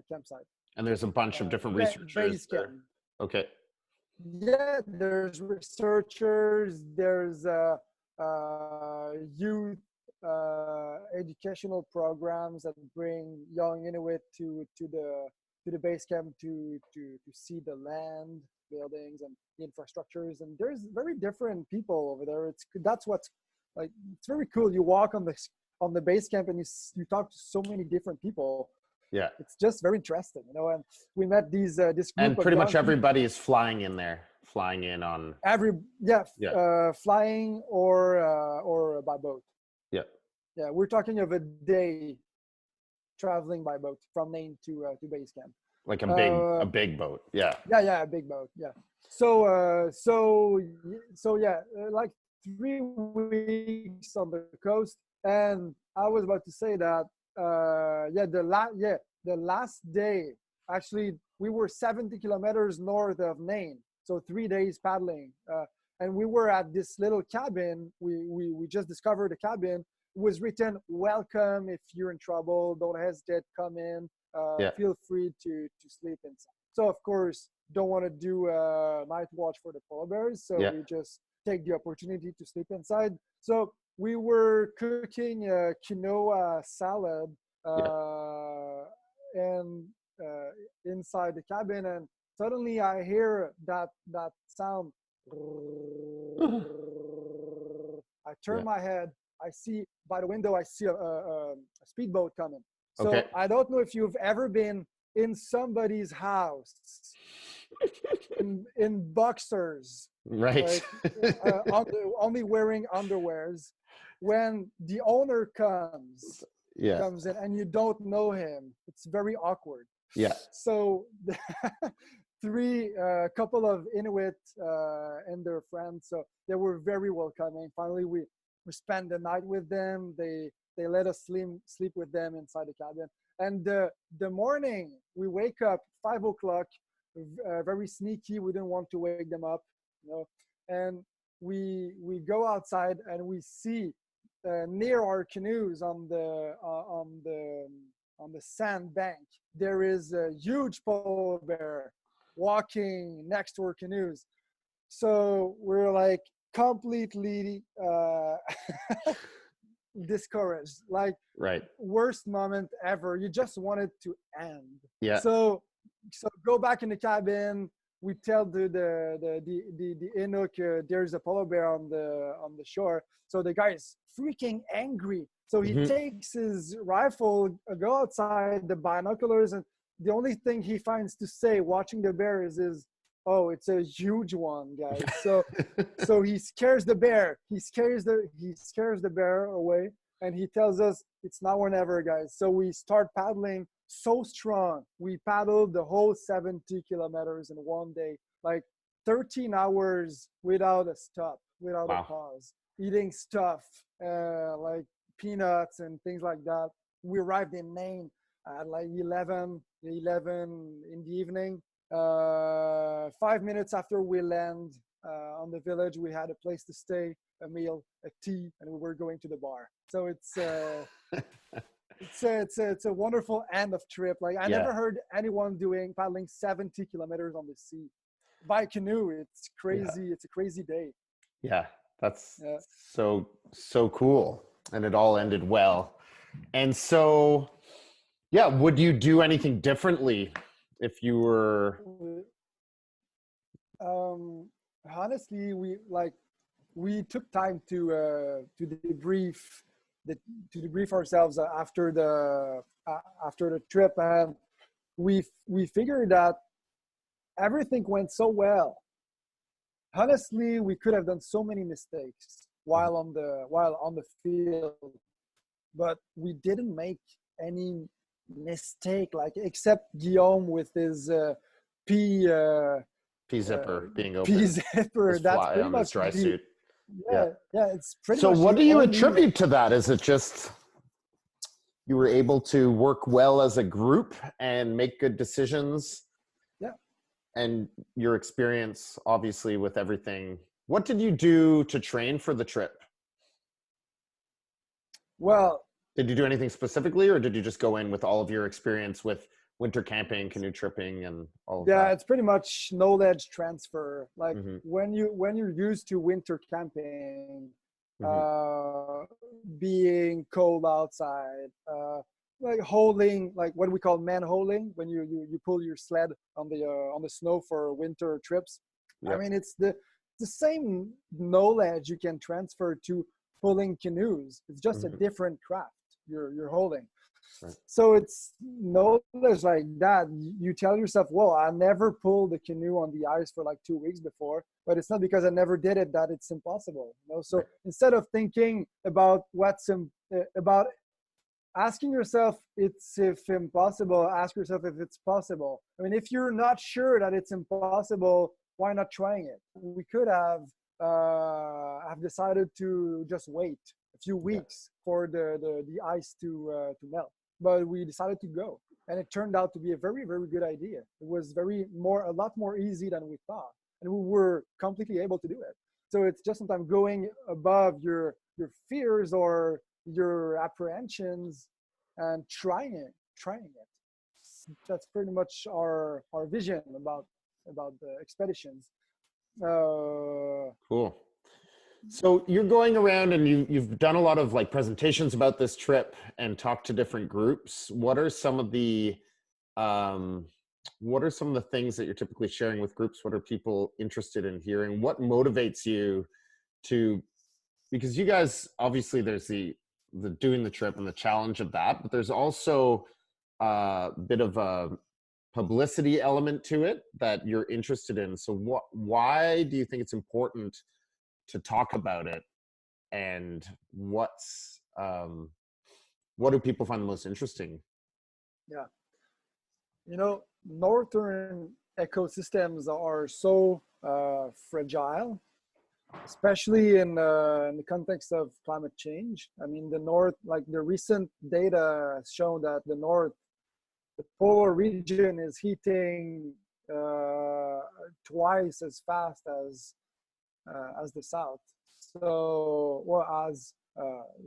campsite. And there's a bunch of different researchers there. Okay. Yeah, there's researchers. There's youth educational programs that bring young Inuit to the base camp to see the land, buildings, and the infrastructures. And there's very different people over there. That's what's like. It's very cool. You walk on the base camp and you talk to so many different people. Yeah, it's just very interesting, you know. And we met this group. And pretty much everybody is flying in on flying or by boat. Yeah, we're talking of a day traveling by boat from Maine to base camp. Like a big boat. Yeah, a big boat. Yeah. So yeah, like 3 weeks on the coast. And I was about to say that the last day, actually we were 70 kilometers north of Maine, so 3 days paddling, and we were at this little cabin. We just discovered a cabin. It was written, "Welcome, if you're in trouble, don't hesitate, come in, feel free to sleep inside." So of course, don't want to do night watch for the polar bears, so we just take the opportunity to sleep inside. So we were cooking quinoa salad and inside the cabin, and suddenly I hear that sound. I turn my head. I see by the window. I see a speedboat coming. So I don't know if you've ever been in somebody's house in boxers, right? Like, only wearing underwears. When the owner comes in and you don't know him, it's very awkward. Yeah. So couple of Inuit and their friends, so they were very welcoming. Finally, we spent the night with them. They let us sleep with them inside the cabin. And the morning we wake up 5 o'clock, very sneaky. We didn't want to wake them up, you know. And we go outside and we see near our canoes on the sand bank, there is a huge polar bear walking next to our canoes. So we're like completely discouraged, like worst moment ever. You just want it to end. Yeah. So go back in the cabin. We tell the Inuk there's a polar bear on the shore. So the guy is freaking angry. So he takes his rifle, go outside, the binoculars, and the only thing he finds to say watching the bear is "Oh, it's a huge one, guys." So he scares the bear. He scares the bear away, and he tells us it's now or never, guys. So we start paddling so strong. We paddled the whole 70 kilometers in one day, like 13 hours without a stop, without a pause, eating stuff like peanuts and things like that. We arrived in Maine at like 11 in the evening. 5 minutes after we land on the village, we had a place to stay, a meal, a tea, and we were going to the bar. So it's a wonderful end of trip. Like I never heard anyone paddling 70 kilometers on the sea by canoe. It's crazy. It's a crazy day. Yeah, that's so cool. And it all ended well. And so, would you do anything differently if you were? Honestly, we took time to debrief to debrief ourselves after the trip, and we figured that everything went so well. Honestly, we could have done so many mistakes while on the field, but we didn't make any mistake, like except Guillaume with his P zipper being open. P zipper. His That's fly pretty on much his dry suit. Yeah, it's pretty so much. So what do you attribute to that? Is it just you were able to work well as a group and make good decisions? Yeah. And your experience, obviously, with everything. What did you do to train for the trip? Well, did you do anything specifically, or did you just go in with all of your experience with winter camping, canoe tripping, and all of that? Yeah, it's pretty much knowledge transfer. Like when you're used to winter camping, being cold outside, like holding, like what we call man-holding, when you pull your sled on the snow for winter trips. Yep. I mean, it's the same knowledge you can transfer to pulling canoes. It's just a different craft you're holding. Right. So it's knowledge like that. You tell yourself, "Whoa, I never pulled the canoe on the ice for like 2 weeks before," but it's not because I never did it that it's impossible. You know? So instead of thinking about about asking yourself if impossible, ask yourself if it's possible. I mean, if you're not sure that it's impossible, why not trying it? We could have decided to just wait a few weeks for the ice to melt, but we decided to go, and it turned out to be a very, very good idea. It was a lot more easy than we thought, and we were completely able to do it. So it's just sometimes going above your fears or your apprehensions and trying it. That's pretty much our vision about the expeditions. Cool. So you're going around and you've done a lot of like presentations about this trip and talked to different groups. What are some of the things that you're typically sharing with groups? What are people interested in hearing? What motivates you to, because you guys, obviously there's the doing the trip and the challenge of that, but there's also a bit of a publicity element to it that you're interested in. So why do you think it's important to talk about it, and what do people find the most interesting? Yeah, northern ecosystems are so fragile, especially in the context of climate change. I mean, the north, like the recent data has shown that the polar region is heating twice as fast as the south. So, as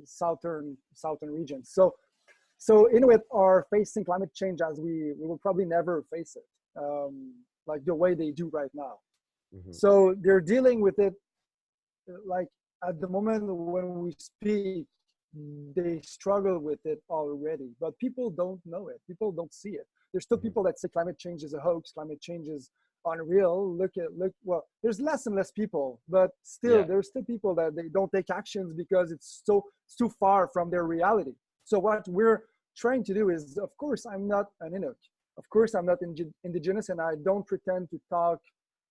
southern regions. So Inuit are facing climate change as we will probably never face it, like the way they do right now. So they're dealing with it, like at the moment when we speak, they struggle with it already, but people don't know it. People don't see it. There's still people that say climate change is a hoax, climate change is unreal. Well, there's less and less people, but still there's still people that they don't take actions because it's too far from their reality. So what we're trying to do is, of course, I'm not an Inuk. Of course, I'm not Indigenous, and I don't pretend to talk,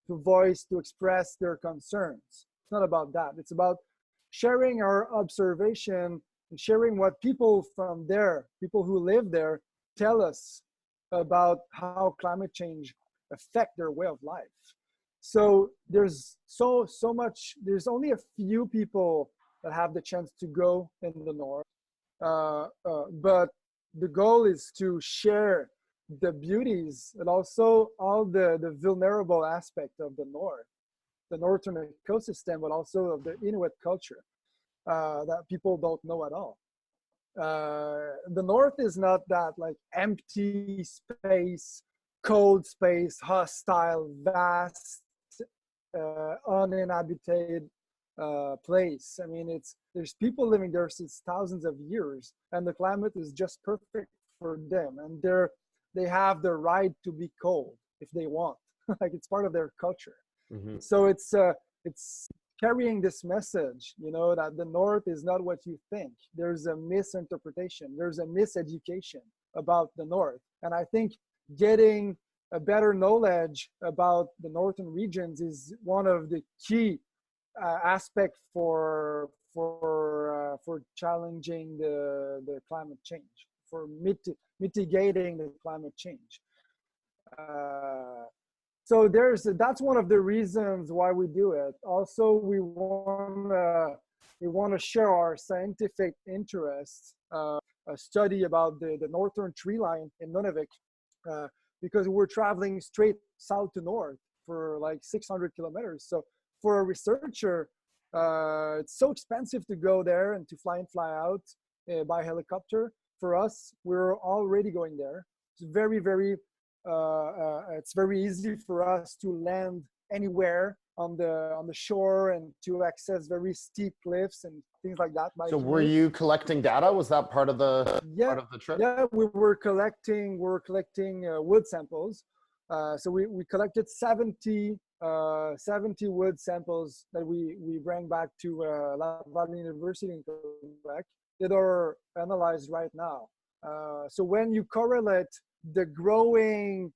to voice, to express their concerns. It's not about that. It's about sharing our observation and sharing what people from there, people who live there, tell us about how climate change affect their way of life. So there's so much, there's only a few people that have the chance to go in the north. But the goal is to share the beauties and also all the vulnerable aspect of the northern ecosystem, but also of the Inuit culture that people don't know at all. The north is not that like empty space, cold space, hostile, vast, uninhabited place. I mean, there's people living there since thousands of years, and the climate is just perfect for them, and they have the right to be cold if they want. Like it's part of their culture. So it's carrying this message, you know, that the North is not what you think. There's a misinterpretation, there's a miseducation about the North. And I think getting a better knowledge about the northern regions is one of the key aspects for challenging the climate change, for mitigating the climate change. So that's one of the reasons why we do it. Also, we want to share our scientific interests. A study about the northern tree line in Nunavik, because we're traveling straight south to north for like 600 kilometers. So for a researcher, it's so expensive to go there and to fly in, fly out by helicopter. For us, we're already going there. It's it's very easy for us to land anywhere on the shore and to access very steep cliffs and things like that. So were you collecting data? Was that part of the trip? Yeah, we were collecting wood samples. So we collected 70 wood samples that we bring back to Laval University in Quebec that are analyzed right now. So when you correlate the growing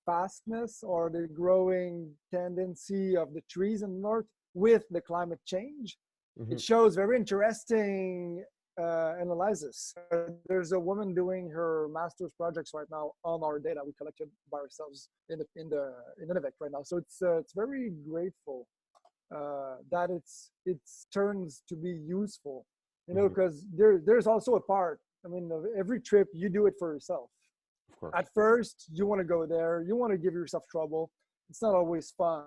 fastness or the growing tendency of the trees in the north with the climate change, it shows very interesting analysis. There's a woman doing her master's projects right now on our data we collected by ourselves in Nunavik right now. So it's very grateful that it turns to be useful, you know, because there's also a part. I mean, every trip you do it for yourself. Of course. At first, you want to go there, you want to give yourself trouble. It's not always fun.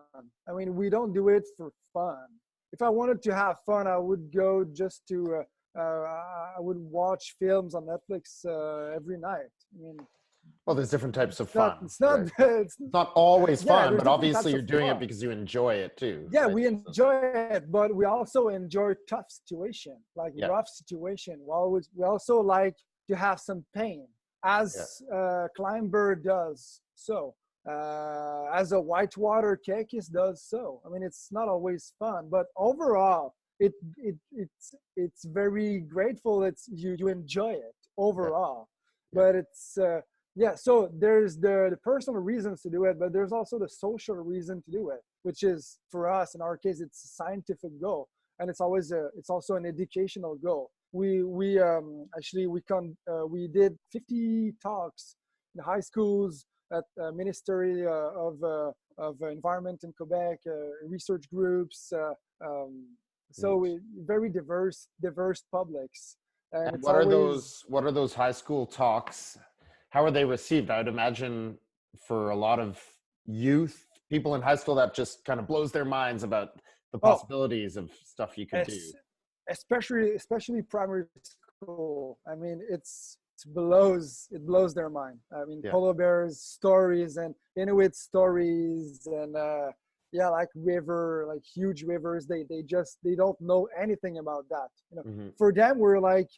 I mean, we don't do it for fun. If I wanted to have fun, I would go just to. I would watch films on Netflix every night. I mean, well, there's different types of fun. It's not. Right? It's not always fun, but obviously you're doing it because you enjoy it too. Yeah, right? We enjoy it, but we also enjoy tough situation, like rough situation. We also like to have some pain, as climber does so. As a whitewater caicus does so. I mean, it's not always fun, but overall, it's very grateful. You enjoy it overall, but it's so there's the personal reasons to do it, but there's also the social reason to do it, which is, for us in our case, it's a scientific goal, and it's also an educational goal. We did 50 talks in high schools, at Ministry of Environment in Quebec, research groups. So we very diverse publics. And what are those high school talks? How are they received? I would imagine for a lot of youth, people in high school, that just kind of blows their minds about the possibilities of stuff you can do. Especially primary school. I mean, it blows their mind. I mean, polar bears stories and Inuit stories and like huge rivers. They don't know anything about that. You know, for them, we're like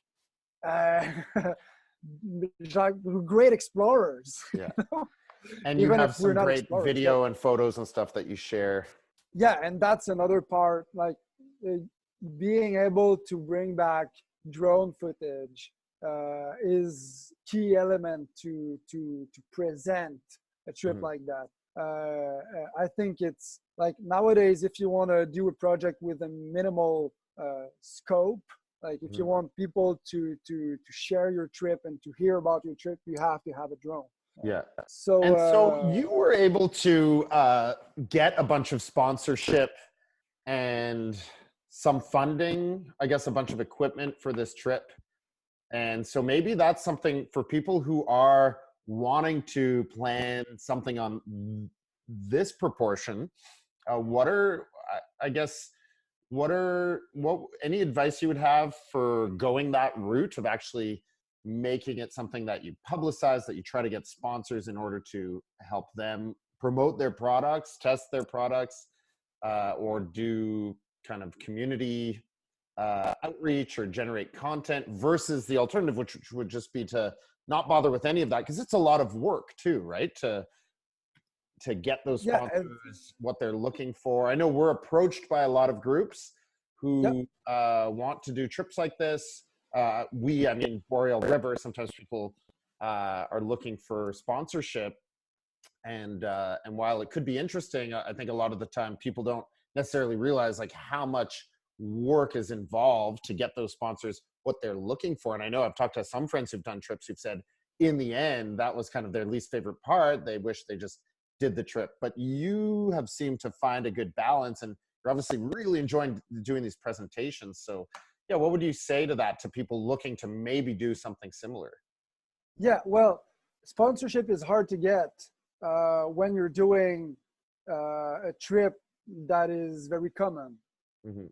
great explorers. Yeah, and you have some great video and photos and stuff that you share. Yeah, and that's another part, like being able to bring back drone footage is key element to present a trip like that. I think it's like nowadays, if you want to do a project with a minimal scope, like if you want people to share your trip and to hear about your trip, you have to have a drone. Yeah. So you were able to get a bunch of sponsorship and some funding, I guess a bunch of equipment for this trip. And so maybe that's something for people who are wanting to plan something on this proportion. What any advice you would have for going that route of actually making it something that you publicize, that you try to get sponsors in order to help them promote their products, test their products, or do kind of community outreach or generate content, versus the alternative, which would just be to not bother with any of that, because it's a lot of work too, right? To to get those Yeah, sponsors, what they're looking for? I know we're approached by a lot of groups who want to do trips like this. I mean, Boreal River, sometimes people are looking for sponsorship. And while it could be interesting, I think a lot of the time people don't necessarily realize like how much work is involved to get those sponsors what they're looking for. And I know I've talked to some friends who've done trips who've said in the end, that was kind of their least favorite part. They wish they just did the trip. But you have seemed to find a good balance, and you're obviously really enjoying doing these presentations. So yeah, what would you say to that, to people looking to maybe do something similar? Yeah, well, sponsorship is hard to get when you're doing a trip that is very common. Mm-hmm.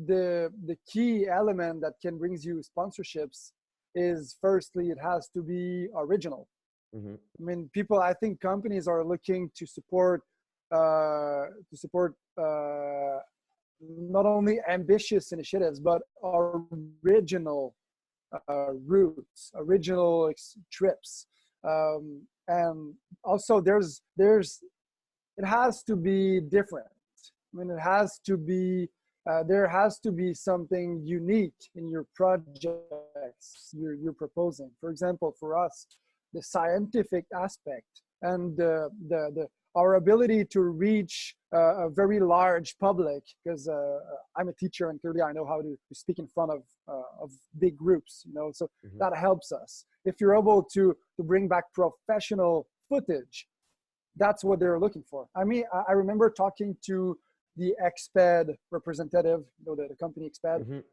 The key element that can bring you sponsorships is, firstly, it has to be original. Mm-hmm. I mean, I think companies are looking to support not only ambitious initiatives, but original routes, original trips. And also it has to be different. I mean, there has to be something unique in your projects you're proposing. For example, for us, the scientific aspect and our ability to reach a very large public, because I'm a teacher and clearly I know how to speak in front of big groups, so that helps us. If you're able to bring back professional footage, that's what they're looking for. I mean, I remember talking to the XPED representative, the company XPED.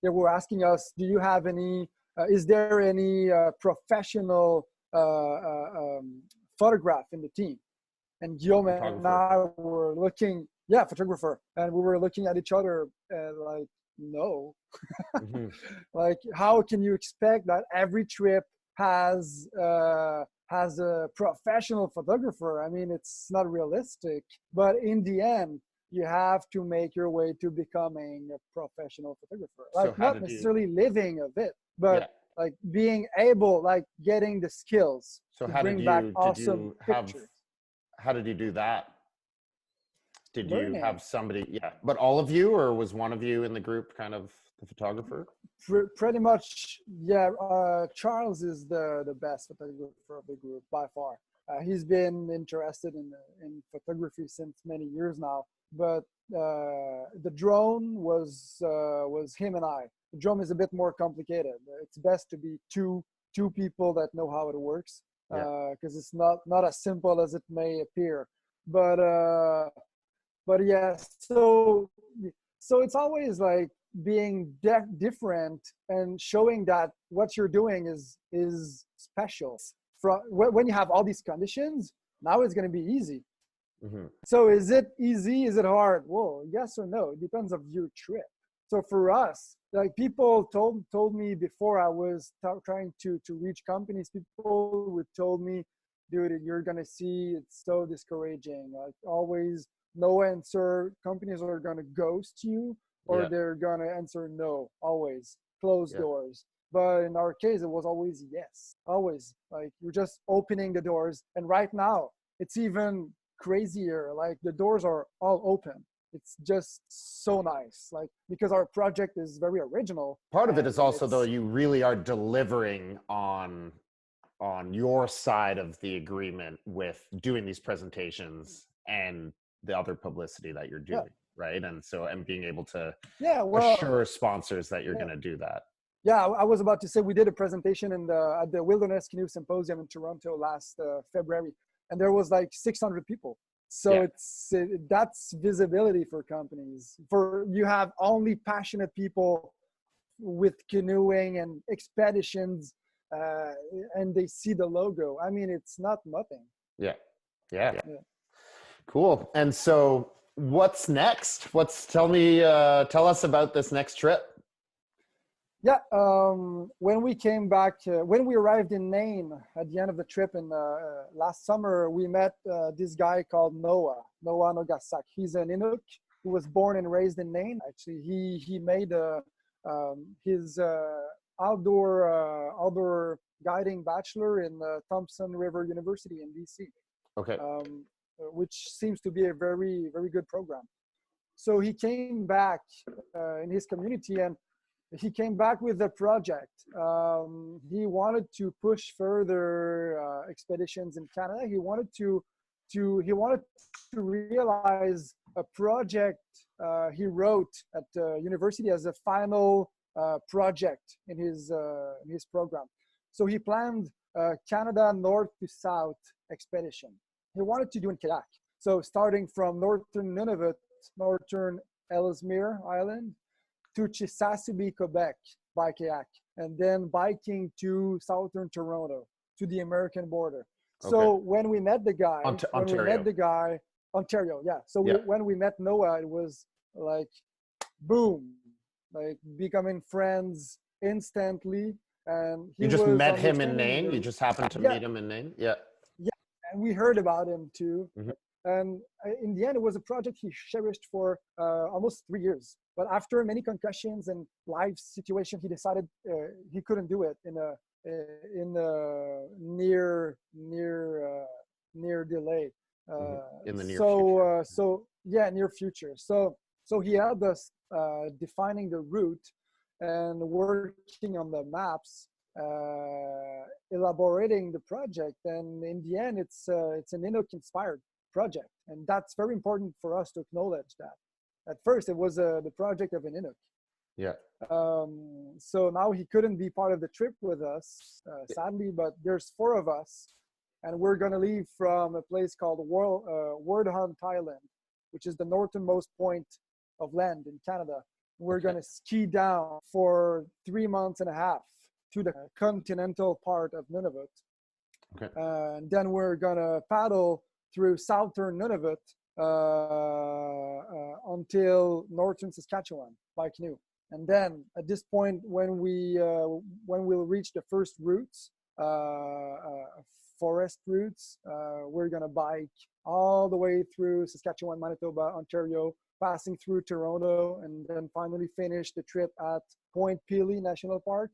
They were asking us, do you have any, is there any professional photograph in the team? And Guillaume and I were looking, photographer. And we were looking at each other like, no. Like, how can you expect that every trip has a professional photographer? I mean, it's not realistic. But in the end, you have to make your way to becoming a professional photographer. Like, not necessarily living of it, but like being able, like getting the skills to bring back awesome pictures. How did you do that? Did Learning. You have somebody? Yeah, but all of you, or was one of you in the group kind of the photographer? Pretty much, yeah. Charles is the best photographer of the group by far. He's been interested in photography since many years now. But the drone was him and I. The drone is a bit more complicated. It's best to be two people that know how it works, because it's not as simple as it may appear. But yeah, so it's always like being different and showing that what you're doing is special. When you have all these conditions, now it's going to be easy. So is it easy? Is it hard? Well, yes or no. It depends on your trip. So for us, like, people told me before I was trying to reach companies, people would told me, dude, you're going to see it's so discouraging. Like, always no answer. Companies are going to ghost you, or they're going to answer no, always closed doors. But in our case, it was always yes, always. Like, you're just opening the doors. And right now it's even crazier. Like, the doors are all open. It's just so nice, like, because our project is very original. Part of it is also, though, you really are delivering on your side of the agreement with doing these presentations and the other publicity that you're doing, right? And so, and being able to assure sponsors that you're going to do that. Yeah, I was about to say, we did a presentation at the Wilderness Canoe Symposium in Toronto last February, and there was like 600 people. So that's visibility for companies. You have only passionate people with canoeing and expeditions, and they see the logo. I mean, it's not nothing. Yeah. Cool. And so, what's next? Tell us about this next trip. Yeah, when we came back, when we arrived in Maine at the end of the trip in last summer, we met this guy called Noah Nogasak. He's an Inuk who was born and raised in Maine. Actually, he made his outdoor guiding bachelor in Thompson River University in BC. Okay. Which seems to be a very, very good program. So he came back in his community, and he came back with a project. He wanted to push further expeditions in Canada. He wanted to realize a project he wrote at university as a final project in his program. So he planned Canada north to south expedition. He wanted to do in kayak. So starting from northern Nunavik, northern Ellesmere Island, to Chisasibi, Quebec by kayak, and then biking to southern Toronto to the American border. So when we met the guy, Ontario, yeah. So when we met Noah, it was like, boom, like becoming friends instantly. And you just met him in name. You just happened to meet him in name. Yeah. Yeah, and we heard about him too. Mm-hmm. And in the end, it was a project he cherished for almost 3 years. But after many concussions and life situation, he decided he couldn't do it in a near delay. In the near future. Near future. So he helped us defining the route and working on the maps, elaborating the project. And in the end, it's an Inuk inspired project, and that's very important for us to acknowledge that. At first, it was the project of an Inuk. Yeah. So now he couldn't be part of the trip with us, sadly, but there's 4 of us, and we're going to leave from a place called Wardhunt Island, which is the northernmost point of land in Canada. We're going to ski down for 3 months and a half to the continental part of Nunavik. Okay. And then we're going to paddle through southern Nunavik until northern Saskatchewan by canoe. And then at this point, when we'll reach the first routes, forest routes, we're gonna bike all the way through Saskatchewan, Manitoba, Ontario, passing through Toronto, and then finally finish the trip at Point Pelee National Park.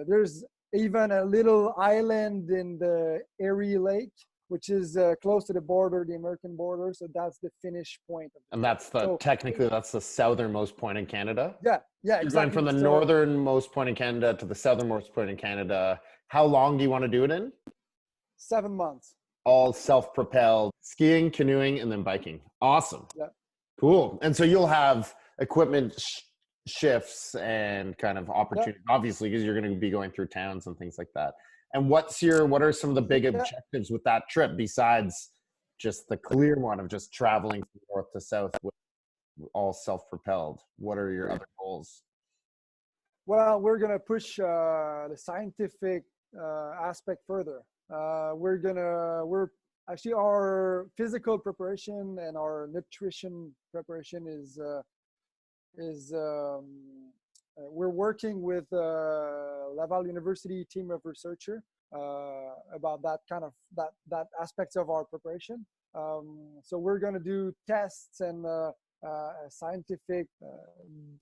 There's even a little island in the Erie Lake, which is close to the border, the American border. So that's the finish point. And that's technically that's the southernmost point in Canada? Yeah, You're exactly. going from the northernmost point in Canada to the southernmost point in Canada. How long do you want to do it in? 7 months. All self-propelled, skiing, canoeing, and then biking. Awesome. Yeah. Cool. And so you'll have equipment shifts and kind of opportunities, obviously, because you're going to be going through towns and things like that. And what are some of the big objectives with that trip besides just the clear one of just traveling from north to south with all self-propelled? What are your other goals? Well, we're going to push the scientific aspect further. We're actually, our physical preparation and our nutrition preparation is we're working with Laval University team of researcher about that kind of that aspects of our preparation. So we're going to do tests and scientific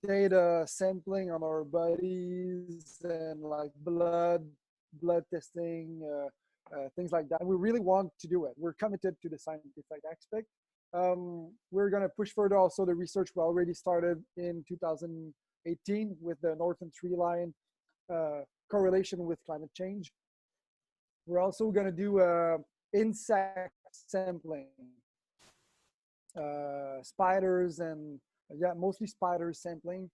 data sampling on our bodies and like blood testing, things like that. And we really want to do it. We're committed to the scientific aspect. We're going to push further also the research we already started in 2018 with the northern tree line correlation with climate change. We're also going to do insect sampling, spiders and mostly spiders sampling,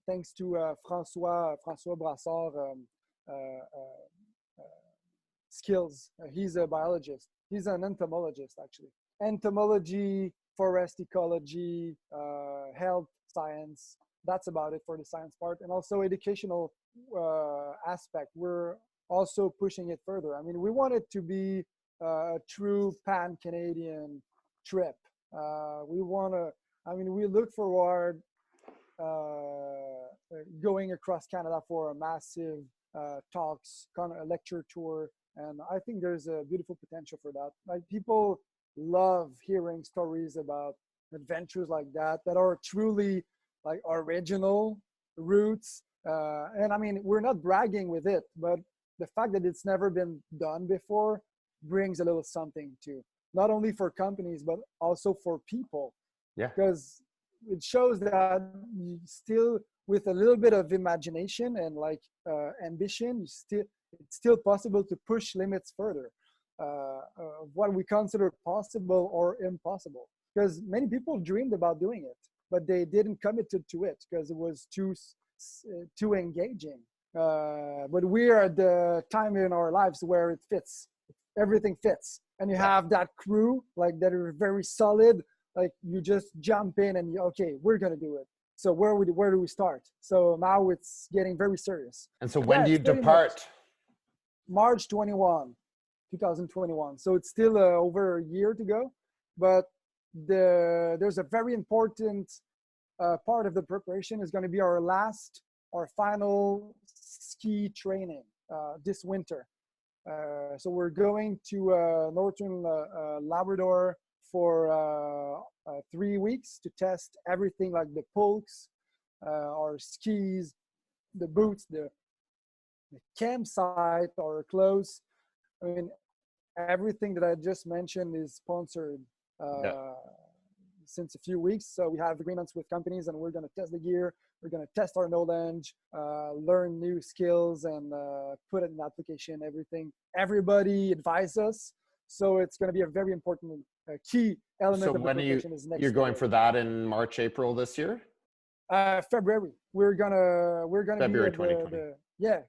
thanks to François Brassard skills. He's a biologist. He's an entomologist, actually. Entomology, forest ecology, health science. That's about it for the science part. And also educational aspect. We're also pushing it further. I mean, we want it to be a true pan-Canadian trip. We look forward going across Canada for a massive talks, kind of a lecture tour. And I think there's a beautiful potential for that. Like, people love hearing stories about adventures like that are truly like original routes And I mean, we're not bragging with it, but the fact that it's never been done before brings a little something too, not only for companies, but also for people. Yeah. Because it shows that you still, with a little bit of imagination and like ambition, it's still possible to push limits further. What we consider possible or impossible. Because many people dreamed about doing it, but they didn't commit to it because it was too engaging. But we are at the time in our lives where it fits. Everything fits. And you have that crew like that are very solid. Like you just jump in and okay, we're going to do it. So where do we start? So now it's getting very serious. And so when do you depart? March 21, 2021. So it's still over a year to go. But there's a very important part of the preparation is going to be our final ski training this winter. So we're going to northern Labrador for 3 weeks to test everything like the pulks, our skis, the boots, the campsite, our clothes. I mean, everything that I just mentioned is sponsored since a few weeks. So we have agreements with companies and we're going to test the gear. We're going to test our knowledge, learn new skills and put it in application, everything. Everybody advise us. So it's going to be a very important key element of the preparation is next year. You're going for that in March, April this year? February. We're gonna February be 2020.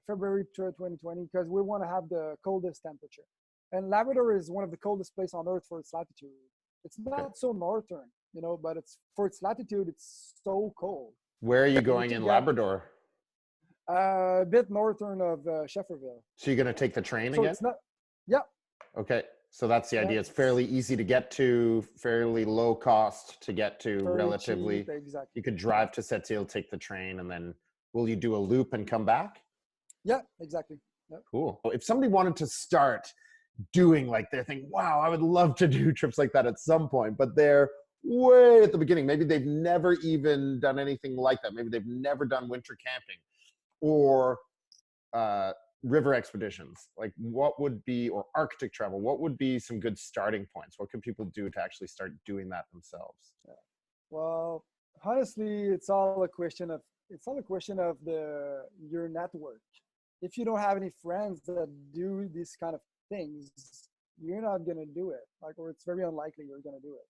February 2020 because we want to have the coldest temperature. And Labrador is one of the coldest places on Earth for its latitude. It's not so northern, but for its latitude, it's so cold. Where are you going in Labrador? A bit northern of Shefferville. So you're going to take the train again? It's not. Yeah. Okay. So that's the idea. It's fairly easy to get to, fairly low cost to get to, relatively. Cheap, exactly. You could drive to Sept-Îles, take the train, and then will you do a loop and come back? Yeah, exactly. Yep. Cool. If somebody wanted to start doing like they're thinking, wow, I would love to do trips like that at some point, but they're way at the beginning. Maybe they've never even done anything like that. Maybe they've never done winter camping or river expeditions. Like what would be, or Arctic travel, what would be some good starting points? What can people do to actually start doing that themselves? Yeah. Well, honestly, it's all a question of your network. If you don't have any friends that do these kind of things, you're not going to do it. Or it's very unlikely you're going to do it.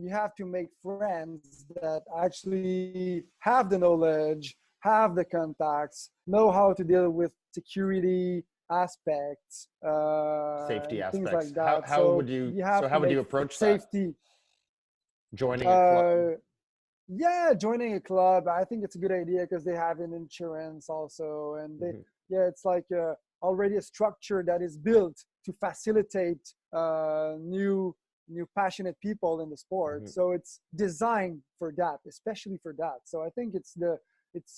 You have to make friends that actually have the knowledge, have the contacts, know how to deal with security aspects, safety aspects, things like that. How would you approach safety? Joining a club? Yeah, joining a club. I think it's a good idea because they have an insurance also, and it's like already a structure that is built to facilitate new passionate people in the sport. So it's designed for that, especially for that. So I think it's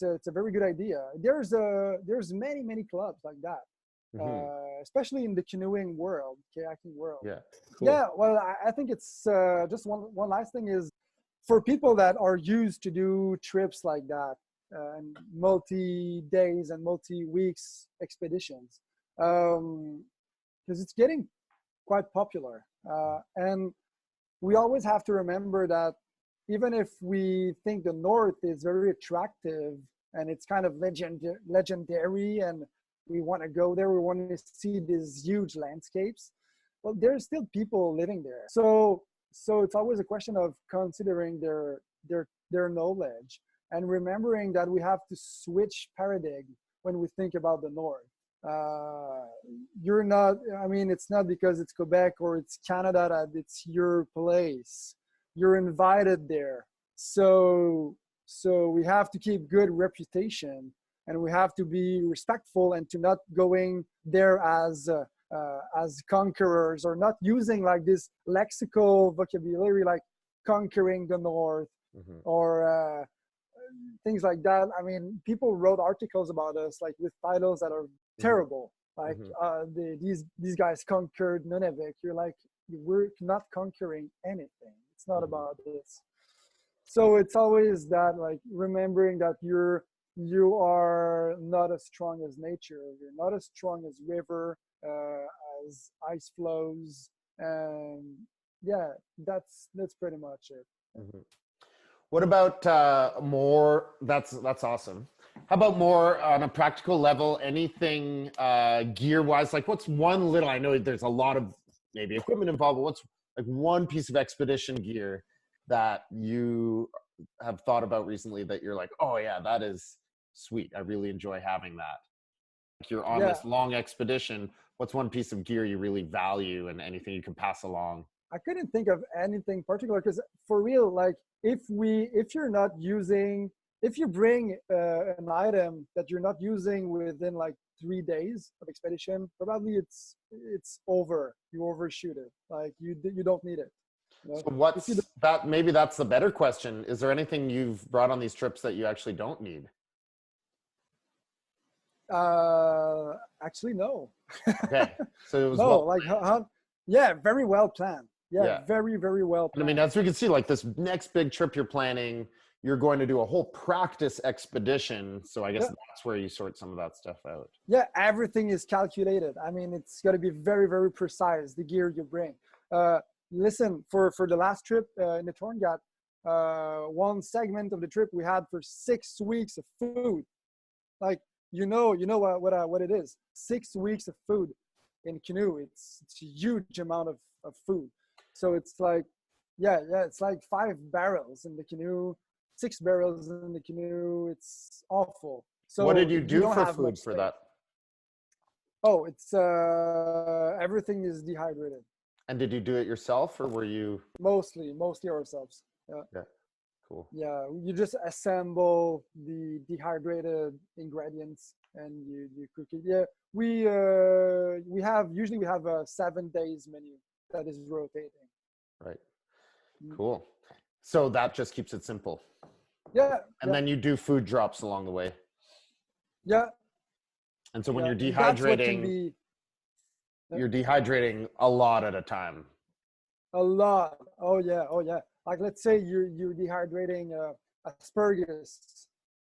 a very good idea. There's many clubs like that, especially in the canoeing world, kayaking world. Yeah. Cool. Yeah. Well, I think it's just one last thing is for people that are used to do trips like that and multi-days and multi-weeks expeditions, because it's getting quite popular. And we always have to remember that even if we think the North is very attractive and it's kind of legendary and we want to go there, we want to see these huge landscapes, well, there's still people living there. So it's always a question of considering their knowledge and remembering that we have to switch paradigm when we think about the North. It's not because it's Quebec or it's Canada that it's your place. You're invited there. So we have to keep good reputation and we have to be respectful and to not going there as conquerors or not using like this lexical vocabulary like conquering the North or things like that. I mean, people wrote articles about us like with titles that are terrible. Like these guys conquered Nunavik. You're like, we're not conquering anything. It's not about this. So it's always that, like, remembering that you're you are not as strong as nature. You're not as strong as river, as ice flows, and yeah, that's pretty much it. Mm-hmm. What about more? That's awesome. How about more on a practical level? Anything gear-wise? Like, what's one little? I know there's a lot of maybe equipment involved, but what's like one piece of expedition gear that you have thought about recently that you're like, oh yeah, that is sweet. I really enjoy having that. Like you're on this long expedition. What's one piece of gear you really value, and anything you can pass along? I couldn't think of anything particular, because for real, like if you're not using, if you bring an item that you're not using within like 3 days of expedition, probably it's over. You overshoot it. Like you don't need it. You know? So what's that? Maybe that's the better question. Is there anything you've brought on these trips that you actually don't need? Actually, no. Okay, so it was no, like yeah, very well planned. Yeah, very, very well planned. I mean, as we can see, like this next big trip you're planning, you're going to do a whole practice expedition. So I guess that's where you sort some of that stuff out. Yeah, everything is calculated. I mean, it's got to be very, very precise, the gear you bring. Listen, for the last trip in the Torngats, one segment of the trip we had for 6 weeks of food. Like, you know what it is. 6 weeks of food in canoe. It's a huge amount of food. So it's like, it's like 5 barrels in the canoe, 6 barrels in the canoe. It's awful. So what did you do for food for that? Oh, it's everything is dehydrated. And did you do it yourself, or were you? Mostly ourselves. Yeah. Cool. Yeah, you just assemble the dehydrated ingredients and you cook it. Yeah, we usually have a 7 days menu that is rotating. Right. Cool. So that just keeps it simple. Yeah. And then you do food drops along the way. Yeah. And so when you're dehydrating, you're dehydrating a lot at a time. A lot. Oh yeah. Like let's say you're dehydrating asparagus.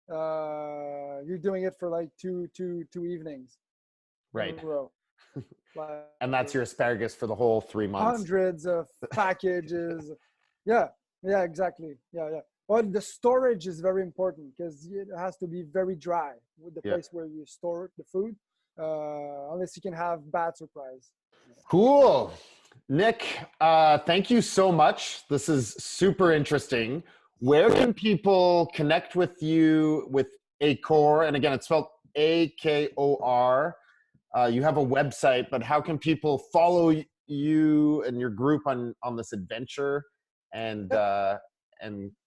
You're doing it for like two evenings. Right. In a row. Like, and that's your asparagus for the whole 3 months. Hundreds of packages. Yeah, exactly. Yeah. But the storage is very important, because it has to be very dry with the place where you store the food, unless you can have bad surprise. Cool. Nic, thank you so much. This is super interesting. Where can people connect with you with Akor? And again, it's spelled Akor. You have a website, but how can people follow you and your group on this adventure and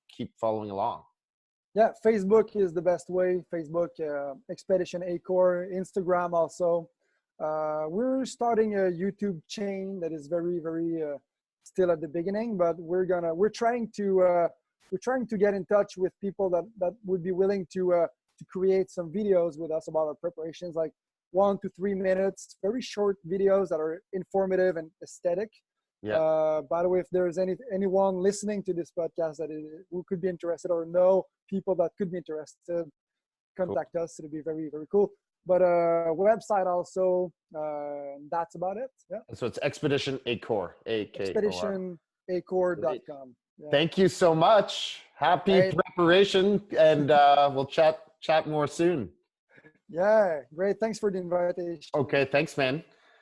keep following along? Yeah, Facebook is the best way. Facebook, Expedition Akor, Instagram also. We're starting a YouTube chain that is very, very still at the beginning, but we're trying to get in touch with people that would be willing to create some videos with us about our preparations, like 1 to 3 minutes, very short videos that are informative and aesthetic. Yeah. By the way, if there's anyone listening to this podcast who could be interested, or know people that could be interested, contact us. It'd be very, very cool. But website also, that's about it. Yeah. So it's Expedition Akor, Akor. Expeditionakor.com. Yeah. Thank you so much. Happy preparation, and we'll chat more soon. Yeah, great. Thanks for the invitation. Okay, thanks, man.